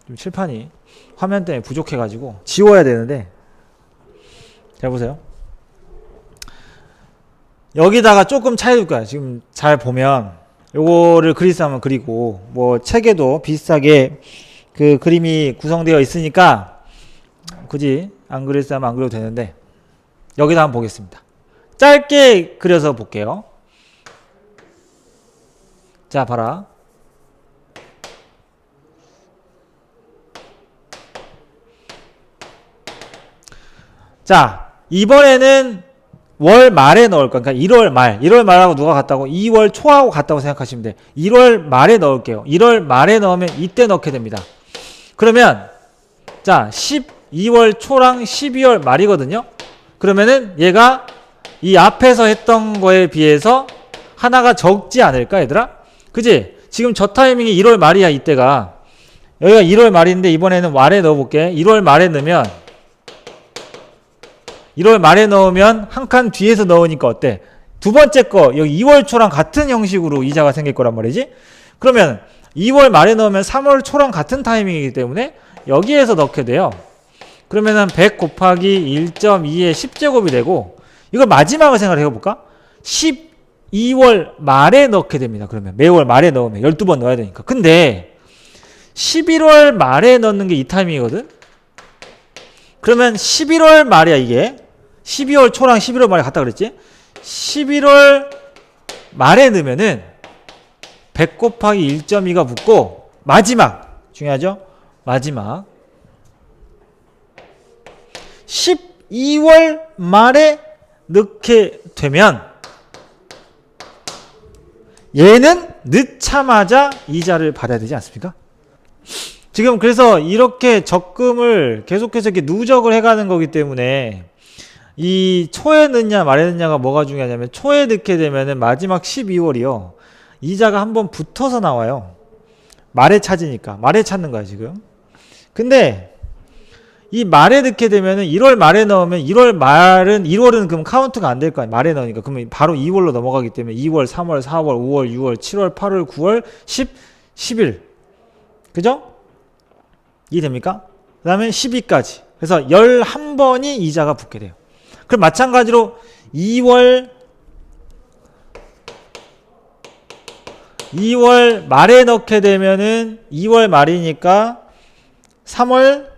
좀 칠판이 화면 때문에 부족해가지고 지워야 되는데 잘 보세요. 여기다가 조금 차이줄 거야. 지금 잘 보면 요거를 그릴 수 하면 그리고 뭐 책에도 비슷하게 그 그림이 구성되어 있으니까 굳이 안 그릴 수 하면 안 그려도 되는데 여기다 한번 보겠습니다. 짧게 그려서 볼게요. 자 봐라. 자 이번에는 월 말에 넣을 거야. 그러니까 1월 말하고 누가 같다고? 2월 초하고 같다고 생각하시면 돼. 1월 말에 넣을게요. 1월 말에 넣으면 이때 넣게 됩니다. 그러면 자 12월 초랑 12월 말이거든요. 그러면은 얘가 이 앞에서 했던 거에 비해서 하나가 적지 않을까 얘들아? 그지? 지금 저 타이밍이 1월 말이야. 이때가 여기가 1월 말인데 이번에는 말에 넣어볼게. 1월 말에 넣으면 1월 말에 넣으면 한 칸 뒤에서 넣으니까 어때? 두 번째 거 여기 2월 초랑 같은 형식으로 이자가 생길 거란 말이지. 그러면 2월 말에 넣으면 3월 초랑 같은 타이밍이기 때문에 여기에서 넣게 돼요. 그러면은 100 곱하기 1.2의 10제곱이 되고 이걸 마지막을 생각을 해볼까? 12월 말에 넣게 됩니다. 그러면 매월 말에 넣으면 12번 넣어야 되니까. 근데 11월 말에 넣는 게 이 타이밍이거든. 그러면 11월 말이야 이게. 12월 초랑 11월 말에 같다 그랬지? 11월 말에 넣으면은 100 곱하기 1.2가 붙고 마지막 중요하죠? 마지막 12월 말에 넣게 되면 얘는 넣자마자 이자를 받아야 되지 않습니까? 지금 그래서 이렇게 적금을 계속해서 이렇게 누적을 해가는 거기 때문에 이 초에 넣냐 말에 넣냐가 뭐가 중요하냐면 초에 넣게 되면은 마지막 12월이요. 이자가 한번 붙어서 나와요. 말에 찾으니까. 말에 찾는 거야 지금. 근데 이 말에 넣게 되면은 1월 말에 넣으면 1월은 그럼 카운트가 안 될 거 아니야. 말에 넣으니까. 그러면 바로 2월로 넘어가기 때문에 2월, 3월, 4월, 5월, 6월, 7월, 8월, 9월, 10, 11. 그죠? 이해됩니까? 그 다음에 12까지. 그래서 11번이 이자가 붙게 돼요. 그럼 마찬가지로 2월 말에 넣게 되면은 2월 말이니까 3월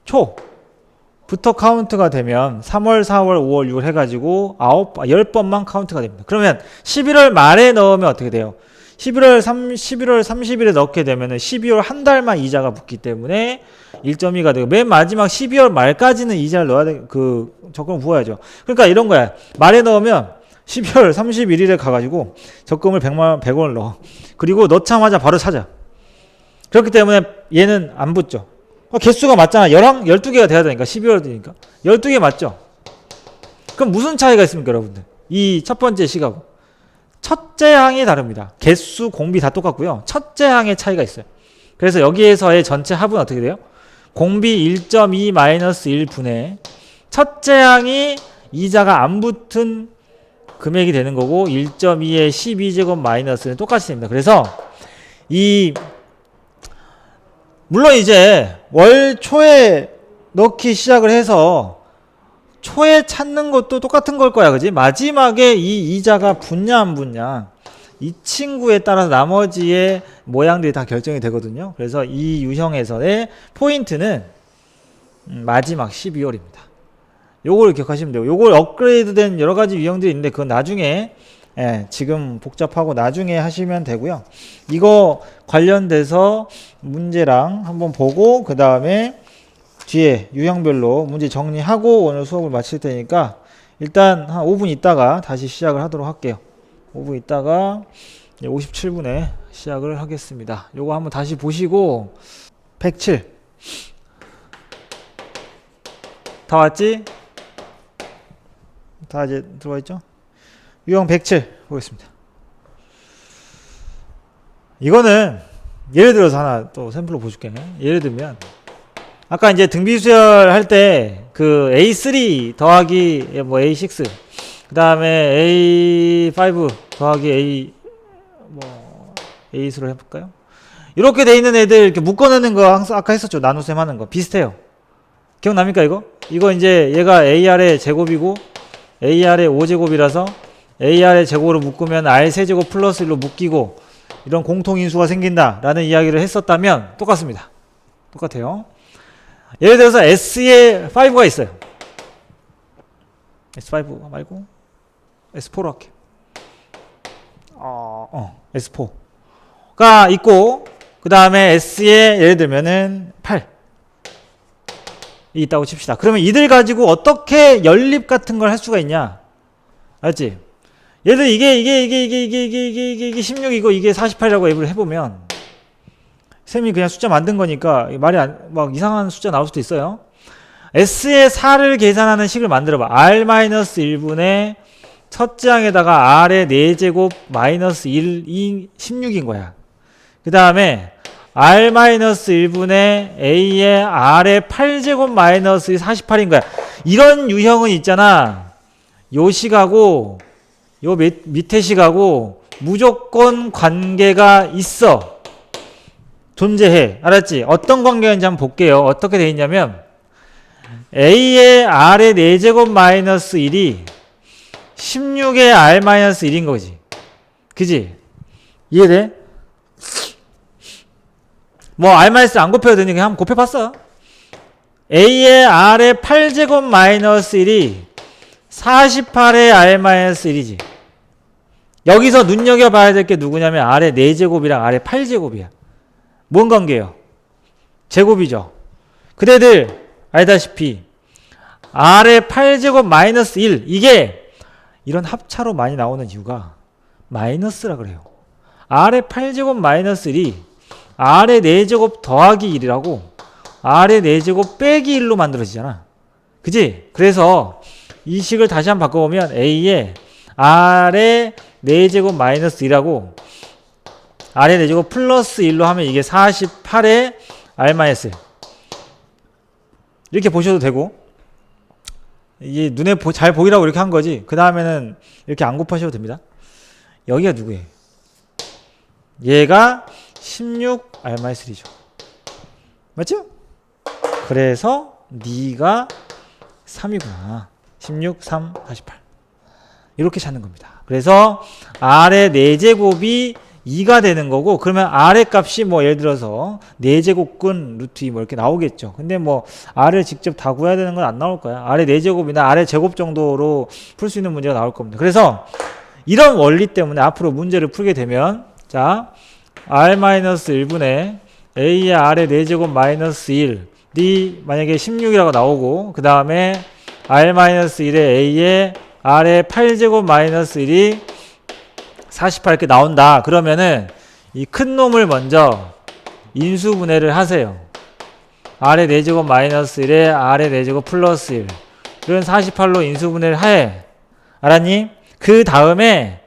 초부터 카운트가 되면 3월, 4월, 5월, 6월 해가지고 10번만 카운트가 됩니다. 그러면 11월 말에 넣으면 어떻게 돼요? 11월 30일에 넣게 되면은 12월 한 달만 이자가 붙기 때문에 1.2가 되고 맨 마지막 12월 말까지는 이자를 넣어야 돼. 그 적금을 부어야죠. 그러니까 이런 거야. 말에 넣으면 12월 31일에 가가지고 적금을 100원을 넣어. 그리고 넣자마자 바로 찾아. 그렇기 때문에 얘는 안 붙죠. 개수가 맞잖아. 12개가 돼야 되니까 12월 되니까 12개 맞죠? 그럼 무슨 차이가 있습니까 여러분들? 이 첫 번째 식하고 첫째 항이 다릅니다. 개수, 공비 다 똑같고요. 첫째 항의 차이가 있어요. 그래서 여기에서의 전체 합은 어떻게 돼요? 공비 1.2-1분의 첫째 항이 이자가 안 붙은 금액이 되는 거고 1.2의 12제곱 마이너스는 똑같이 됩니다. 그래서 물론 이제 월 초에 넣기 시작을 해서 초에 찾는 것도 똑같은 걸 거야. 그지? 마지막에 이 이자가 붙냐 안 붙냐 이 친구에 따라서 나머지의 모양들이 다 결정이 되거든요. 그래서 이 유형에서의 포인트는 마지막 12월입니다. 요걸 기억하시면 되고 요걸 업그레이드된 여러 가지 유형들이 있는데 그건 나중에 지금 복잡하고 나중에 하시면 되고요. 이거 관련돼서 문제랑 한번 보고 그 다음에 뒤에 유형별로 문제 정리하고 오늘 수업을 마칠 테니까 일단 한 5분 있다가 다시 시작을 하도록 할게요. 5분 있다가 57분에 시작을 하겠습니다. 요거 한번 다시 보시고 107 다 왔지? 다 이제 들어와 있죠? 유형 107 보겠습니다. 이거는 예를 들어서 하나 또 샘플로 보여줄게. 예를 들면 아까 이제 등비수열 할 때 그 A3 더하기 뭐 A6 그 다음에 A5 더하기 A8으로 해볼까요? 이렇게 돼 있는 애들 이렇게 묶어내는 거 항상 아까 했었죠. 나눗셈 하는 거 비슷해요. 기억납니까 이거? 이거 이제 얘가 AR의 제곱이고 AR의 5제곱이라서 AR의 제곱으로 묶으면 R 세제곱 플러스 1로 묶이고 이런 공통인수가 생긴다 라는 이야기를 했었다면 똑같습니다. 똑같아요. 예를 들어서 S에 5가 있어요. S5 말고 S4로 할게요. S4가 있고 그 다음에 S에 예를 들면은 8이 있다고 칩시다. 그러면 이들 가지고 어떻게 연립 같은 걸 할 수가 있냐? 알지? 예를 들어 이게 16이고 이게 48이라고 앱을 해보면 쌤이 그냥 숫자 만든 거니까 말이 막 이상한 숫자 나올 수도 있어요. S의 4를 계산하는 식을 만들어봐. R-1분의 첫째 항에다가 R의 4제곱 마이너스 1이 16인 거야. 그 다음에 R-1분의 A의 R의 8제곱 마이너스 48인 거야. 이런 유형은 있잖아. 요 식하고 요 밑에 식하고 무조건 관계가 있어. 존재해. 알았지? 어떤 관계인지 한번 볼게요. 어떻게 돼 있냐면 A의 R의 4제곱 마이너스 1이 16의 R 마이너스 1인 거지. 그지? 이해돼? 뭐 R 마이너스 안 곱해도 되니까 그냥 한번 곱해봤어. A의 R의 8제곱 마이너스 1이 48의 R 마이너스 1이지. 여기서 눈여겨봐야 될 게 누구냐면 R의 4제곱이랑 R의 8제곱이야. 뭔 관계예요? 제곱이죠. 그대들 알다시피 R의 8제곱 마이너스 1 이게 이런 합차로 많이 나오는 이유가 마이너스라 그래요. R의 8제곱 마이너스 1이 R의 4제곱 더하기 1이라고 R의 4제곱 빼기 1로 만들어지잖아. 그지? 그래서 이 식을 다시 한번 바꿔보면 A의 R의 4제곱 마이너스 2라고 아래 4제곱 플러스 1로 하면 이게 48에 R-1 이렇게 보셔도 되고 이게 눈에 잘 보이라고 이렇게 한 거지. 그 다음에는 이렇게 안 곱하셔도 됩니다. 여기가 누구예요? 얘가 16R-3죠. 맞죠? 그래서 네가 3이구나. 16, 3, 48 이렇게 찾는 겁니다. 그래서 R의 4제곱이 2가 되는 거고, 그러면 R의 값이 뭐 예를 들어서 4제곱근 루트 2 뭐 이렇게 나오겠죠. 근데 뭐 R을 직접 다 구해야 되는 건 안 나올 거야. R의 4제곱이나 R의 제곱 정도로 풀 수 있는 문제가 나올 겁니다. 그래서 이런 원리 때문에 앞으로 문제를 풀게 되면 자 R-1분의 A의 R의 4제곱 마이너스 1이 만약에 16이라고 나오고, 그 다음에 R-1의 A의 R의 8제곱 마이너스 1이 48 이렇게 나온다. 그러면은 이 큰 놈을 먼저 인수분해를 하세요. R의 4제곱 마이너스 1에 R의 4제곱 플러스 1 이런 48로 인수분해를 해. 알았니? 그 다음에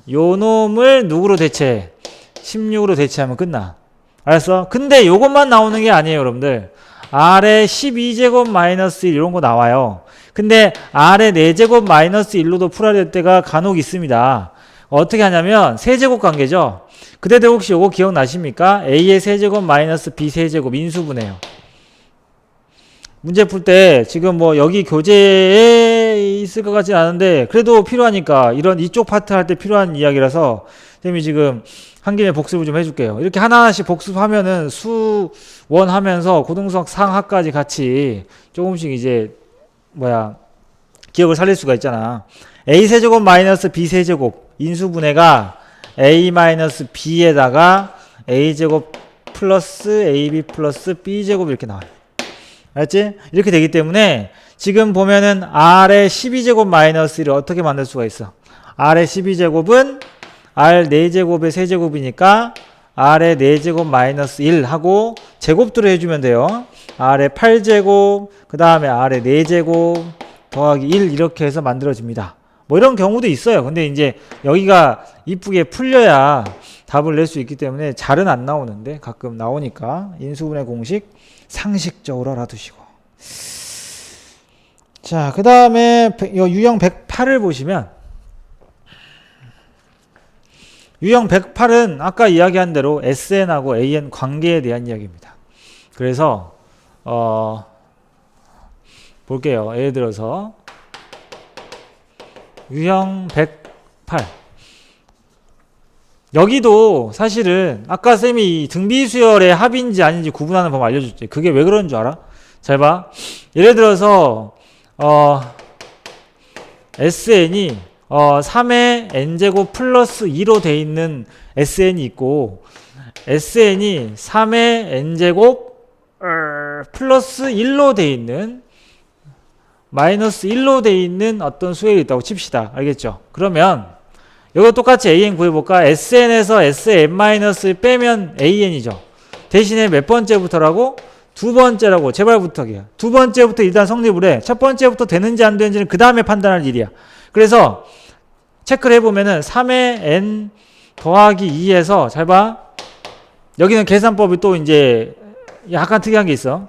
요 놈을 누구로 대체해? 16으로 대체하면 끝나. 알았어? 근데 요것만 나오는 게 아니에요, 여러분들. R의 12제곱 마이너스 1 이런 거 나와요. 근데 R의 4제곱 마이너스 1로도 풀어야 될 때가 간혹 있습니다. 어떻게 하냐면 세제곱 관계죠. 그때도 혹시 요거 기억나십니까? A의 세제곱 마이너스 B 세제곱 인수분해요. 문제 풀 때 지금 뭐 여기 교재에 있을 것 같진 않은데 그래도 필요하니까 이런 이쪽 파트 할 때 필요한 이야기라서 쌤이 지금 한 김에 복습을 좀 해줄게요. 이렇게 하나하나씩 복습하면은 수원 하면서 고등수학 상하까지 같이 조금씩 이제 기억을 살릴 수가 있잖아. A 세제곱 마이너스 B 세제곱 인수분해가 A 마이너스 B에다가 A 제곱 플러스 AB 플러스 B 제곱 이렇게 나와요. 알았지? 이렇게 되기 때문에 지금 보면은 R의 12제곱 마이너스 1을 어떻게 만들 수가 있어? R의 12제곱은 R 4제곱의 세제곱이니까 R의 4제곱 마이너스 1 하고 제곱들을 해주면 돼요. R의 8제곱 그 다음에 R의 4제곱 더하기 1 이렇게 해서 만들어집니다. 뭐 이런 경우도 있어요. 근데 이제 여기가 이쁘게 풀려야 답을 낼 수 있기 때문에 잘은 안 나오는데 가끔 나오니까 인수분해 공식 상식적으로 알아두시고. 자, 그 다음에 유형 108을 보시면 유형 108은 아까 이야기한 대로 SN하고 AN 관계에 대한 이야기입니다. 그래서 볼게요. 예를 들어서 유형 108 여기도 사실은 아까 쌤이 등비수열의 합인지 아닌지 구분하는 법 알려줬지. 그게 왜 그런 줄 알아? 잘 봐. 예를 들어서 SN이 3의 n제곱 플러스 2로 돼 있는 SN이 있고 SN이 3의 n제곱 플러스 1로 돼 있는 마이너스 1로 돼 있는 어떤 수열이 있다고 칩시다. 알겠죠? 그러면 이거 똑같이 AN 구해볼까? SN에서 SN-을 빼면 AN이죠. 대신에 몇 번째부터라고? 두 번째라고. 제발 부탁이야. 두 번째부터 일단 성립을 해. 첫 번째부터 되는지 안 되는지는 그 다음에 판단할 일이야. 그래서 체크를 해보면은 3의 n 더하기 2에서 잘 봐. 여기는 계산법이 또 이제 약간 특이한 게 있어.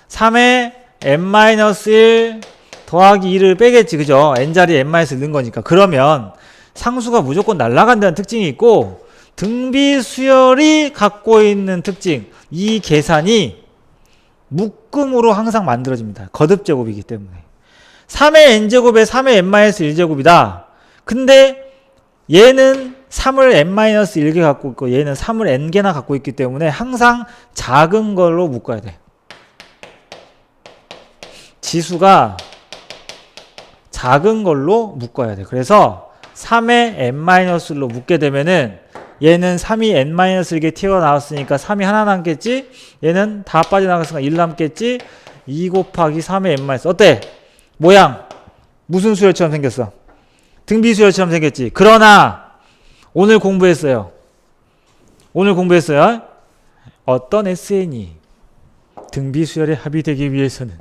3의 n-1 더하기 2를 빼겠지. 그죠? n자리에 n-1 넣은 거니까. 그러면 상수가 무조건 날아간다는 특징이 있고 등비수열이 갖고 있는 특징 이 계산이 묶음으로 항상 만들어집니다. 거듭제곱이기 때문에 3의 n제곱에 3의 n-1제곱이다. 근데 얘는 3을 n-1개 갖고 있고 얘는 3을 n개나 갖고 있기 때문에 항상 작은 걸로 묶어야 돼. 지수가 작은 걸로 묶어야 돼. 그래서 3의 n-1로 묶게 되면은 얘는 3이 n-1개 튀어나왔으니까 3이 하나 남겠지? 얘는 다 빠져나갔으니까 1 남겠지? 2 곱하기 3의 n-. 어때? 모양 무슨 수열처럼 생겼어? 등비수열처럼 생겼지. 그러나 오늘 공부했어요. 어떤 SN이 등비수열에 합의되기 위해서는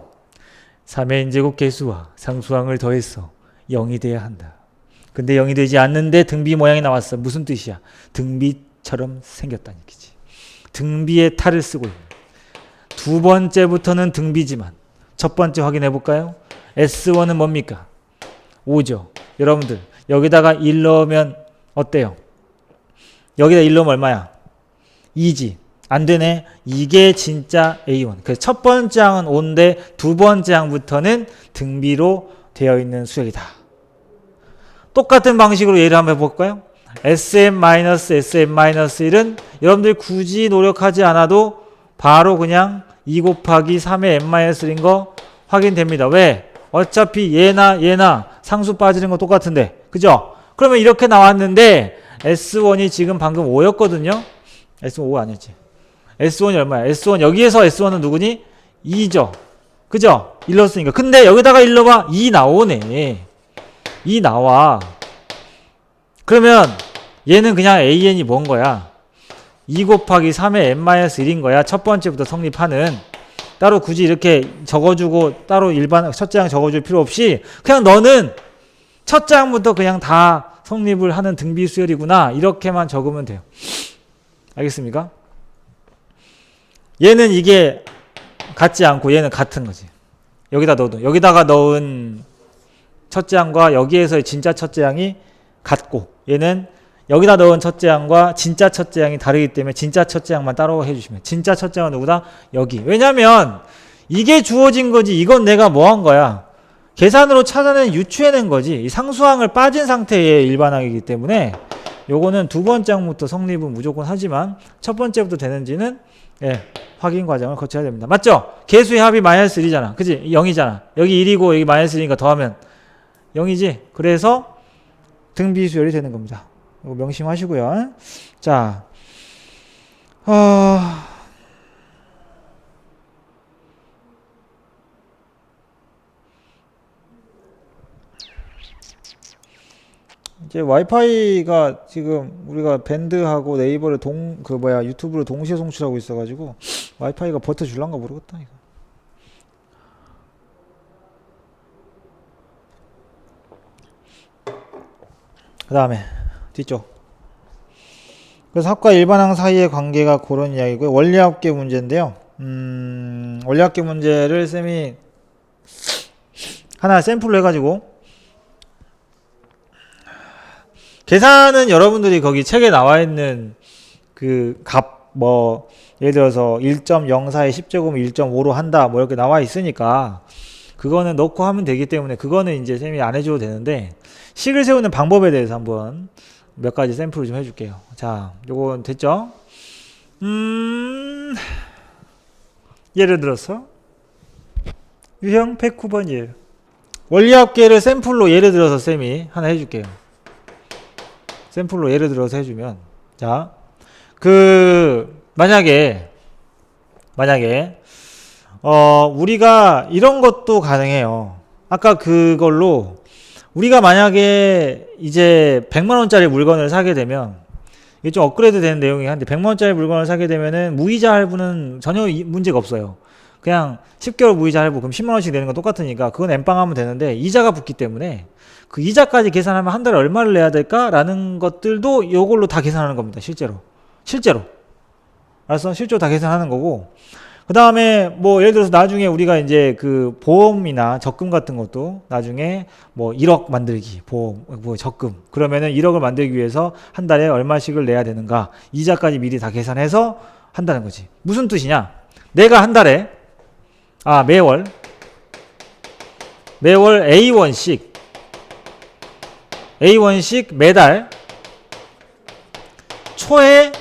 3의 n제곱 개수와 상수항을 더해서 0이 돼야 한다. 근데 0이 되지 않는데 등비 모양이 나왔어. 무슨 뜻이야? 등비처럼 생겼다는 얘기지. 등비에 탈을 쓰고 있는. 두 번째부터는 등비지만 첫 번째 확인해 볼까요? S1은 뭡니까? 5죠. 여러분들 여기다가 1 넣으면 어때요? 여기다 1 넣으면 얼마야? 2지. 안 되네. 이게 진짜 A1. 그래서 첫 번째 항은 5인데 두 번째 항부터는 등비로 되어 있는 수열이다. 똑같은 방식으로 예를 한번 해볼까요? SM-SM-1은 여러분들 굳이 노력하지 않아도 바로 그냥 2 곱하기 3의 n-1인 거 확인됩니다. 왜? 어차피 얘나 상수 빠지는 거 똑같은데. 그죠? 그러면 이렇게 나왔는데 S1이 지금 방금 5였거든요. S1 5 아니었지. S1이 얼마야? S1 여기에서 S1은 누구니? 2죠. 그죠? 1 넣었으니까. 근데 여기다가 1 넣어봐. 2 나오네. 2 나와. 그러면 얘는 그냥 AN이 뭔 거야? 2 곱하기 3의 n-1인 거야. 첫 번째부터 성립하는. 따로 굳이 이렇게 적어주고 따로 일반 첫째 항 적어줄 필요 없이 그냥 너는 첫째 항부터 그냥 다 성립을 하는 등비 수열이구나. 이렇게만 적으면 돼요. 알겠습니까? 얘는 이게 같지 않고 얘는 같은 거지. 여기다가 넣은 첫째 항과 여기에서의 진짜 첫째 항이 같고 얘는 여기다 넣은 첫째 항과 진짜 첫째 항이 다르기 때문에 진짜 첫째 항만 따로 해주시면 진짜 첫째 항은 누구다? 여기. 왜냐면 이게 주어진 거지. 이건 내가 뭐 한 거야? 계산으로 찾아낸 유추해낸 거지. 이 상수항을 빠진 상태의 일반항이기 때문에 요거는 두 번째 항부터 성립은 무조건 하지만 첫 번째부터 되는지는 확인 과정을 거쳐야 됩니다. 맞죠? 개수의 합이 마이너스 1이잖아. 그치? 0이잖아. 여기 1이고 여기 마이너스 1이니까 더하면 0이지. 그래서 등비수열이 되는 겁니다. 이거 명심하시고요. 자, 이제 와이파이가 지금 우리가 밴드하고 네이버를 유튜브를 동시에 송출하고 있어가지고 와이파이가 버텨줄란가 모르겠다 이거. 그 다음에 뒤쪽. 그래서 합과 일반항 사이의 관계가 그런 이야기고요. 원리합계 문제인데요. 원리합계 문제를 쌤이 하나 샘플로 해가지고 계산은 여러분들이 거기 책에 나와 있는 그 값 예를 들어서 1.04에 10제곱을 1.5로 한다 이렇게 나와 있으니까 그거는 넣고 하면 되기 때문에 그거는 이제 쌤이 안 해줘도 되는데 식을 세우는 방법에 대해서 한번 몇 가지 샘플을 좀 해줄게요. 자, 요건 됐죠? 예를 들어서 유형 109번 원리합계를 샘플로 예를 들어서 쌤이 하나 해줄게요. 샘플로 예를 들어서 해주면 자, 만약에 우리가 이런 것도 가능해요. 아까 그걸로 우리가 만약에 이제 100만원짜리 물건을 사게 되면 이게 좀 업그레이드 되는 내용이긴 한데 100만원짜리 물건을 사게 되면은 무이자 할부는 전혀 문제가 없어요. 그냥 10개월 무이자 할부 그럼 10만원씩 내는 건 똑같으니까 그건 엠빵 하면 되는데 이자가 붙기 때문에 그 이자까지 계산하면 한 달에 얼마를 내야 될까라는 것들도 이걸로 다 계산하는 겁니다. 실제로. 알았어? 실제로 다 계산하는 거고 그 다음에 예를 들어서 나중에 우리가 이제 그 보험이나 적금 같은 것도 나중에 1억 만들기 보험 적금 그러면은 1억을 만들기 위해서 한 달에 얼마씩을 내야 되는가 이자까지 미리 다 계산해서 한다는 거지. 무슨 뜻이냐? 내가 한 달에 매월 A1씩 매달 초에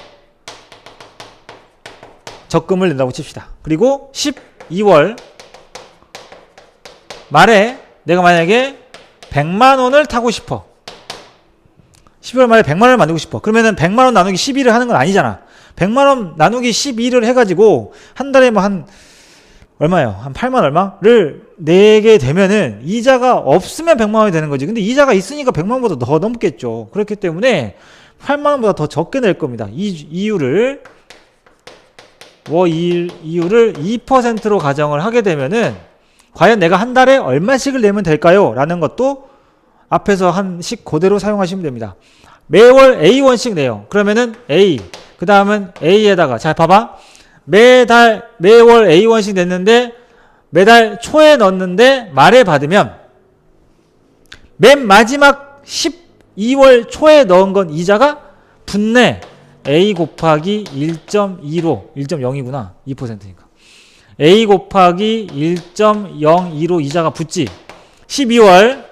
적금을 낸다고 칩시다. 그리고 12월 말에 내가 만약에 100만원을 타고 싶어. 12월 말에 100만원을 만들고 싶어. 그러면은 100만원 나누기 12를 하는 건 아니잖아. 100만원 나누기 12를 해가지고 한 달에 얼마예요? 한 8만 얼마를 내게 되면은 이자가 없으면 100만원이 되는 거지. 근데 이자가 있으니까 100만원보다 더 넘겠죠. 그렇기 때문에 8만원보다 더 적게 낼 겁니다. 이유를 2%로 가정을 하게 되면은 과연 내가 한 달에 얼마씩을 내면 될까요? 라는 것도 앞에서 한 식 그대로 사용하시면 됩니다. 매월 A1씩 내요. 그러면은 A, 그 다음은 A에다가, 자, 봐봐. 매월 A1씩 냈는데, 매달 초에 넣었는데, 말에 받으면, 맨 마지막 12월 초에 넣은 건 이자가 붙네. A 곱하기 1.25, 1.02구나. 2%니까. A 곱하기 1.02로 이자가 붙지. 12월,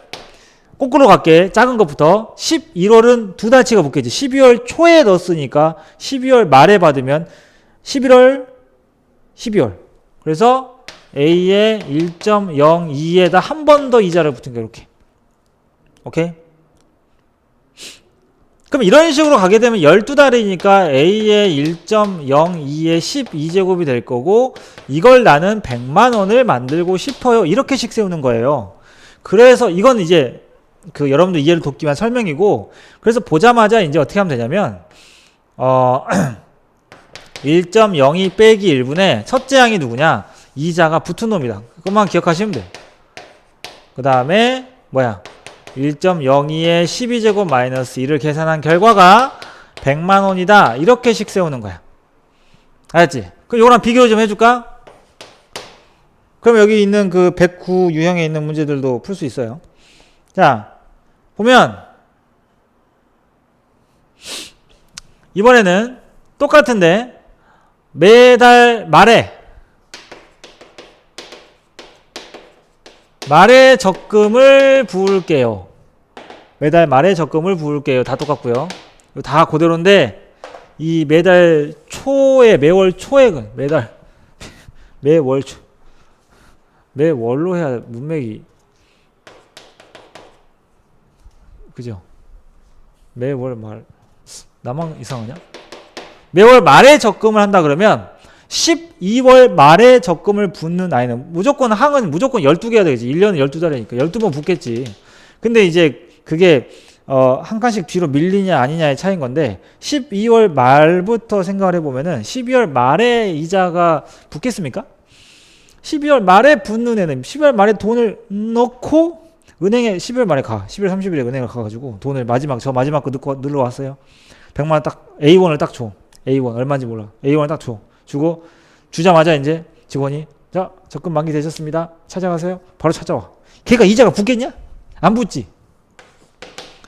거꾸로 갈게. 작은 것부터 11월은 두 달치가 붙겠지. 12월 초에 넣었으니까 12월 말에 받으면 11월. 그래서 A의 1.02에다 한 번 더 이자를 붙은 게 이렇게. 오케이? 그럼 이런 식으로 가게 되면 12달이니까 A의 1.02의 12제곱이 될 거고, 이걸 나는 100만 원을 만들고 싶어요. 이렇게씩 세우는 거예요. 그래서 이건 이제 여러분들 이해를 돕기 위한 설명이고, 그래서 보자마자 이제 어떻게 하면 되냐면 1.02 빼기 1분의 첫째 항이 누구냐? 이자가 붙은 놈이다. 그것만 기억하시면 돼. 그 다음에 뭐야? 1.02의 12제곱 마이너스 2를 계산한 결과가 100만 원이다. 이렇게씩 세우는 거야. 알았지? 그럼 이거랑 비교 좀 해줄까? 그럼 여기 있는 그 109 유형에 있는 문제들도 풀 수 있어요. 자, 보면 이번에는 똑같은데 매달 말에 적금을 부을게요. 매달 말에 적금을 부을게요. 다 똑같고요. 다 그대로인데 이 매달 초에 매월로 해야 문맥이 그죠? 매월 말 나만 이상하냐? 매월 말에 적금을 한다 그러면 12월 말에 적금을 붓는 아이는 무조건 항은 무조건 12개 해야 되겠지. 1년은 12달이니까 12번 붓겠지. 근데 이제 그게 한 칸씩 뒤로 밀리냐 아니냐의 차이인 건데 12월 말부터 생각을 해보면은 12월 말에 이자가 붙겠습니까? 12월 말에 붙는 애는 12월 말에 돈을 넣고 은행에 12월 말에 12월 30일에 은행을 가가지고 돈을 마지막 거 넣고 눌러 왔어요. 100만 원 딱 A1을 딱 줘. A1 얼마인지 몰라. A1을 딱 줘. 주고 주자마자 이제 직원이 자 적금 만기 되셨습니다. 찾아가세요. 바로 찾아와. 걔가 이자가 붙겠냐? 안 붙지.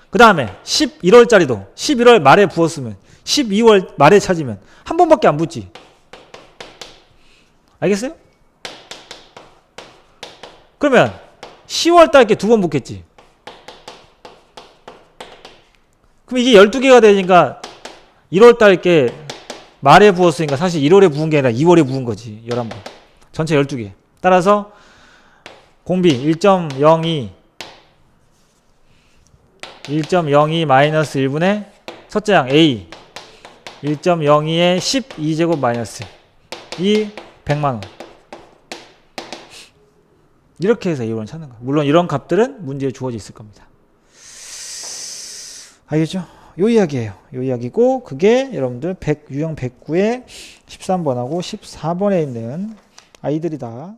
그 다음에 11월짜리도 11월 말에 부었으면 12월 말에 찾으면 한 번밖에 안 붙지. 알겠어요? 그러면 10월 달께 두 번 붙겠지. 그럼 이게 12개가 되니까 1월 달께 말에 부었으니까 사실 1월에 부은 게 아니라 2월에 부은 거지. 11번. 전체 12개. 따라서 공비 1.02 마이너스 1분의 첫째 항 A 1.02의 12제곱 마이너스 이 100만원. 이렇게 해서 A1을 찾는 거예요. 물론 이런 값들은 문제에 주어져 있을 겁니다. 알겠죠? 요 이야기예요. 요 이야기고 그게 여러분들 유형 109의 13번하고 14번에 있는 아이들이다.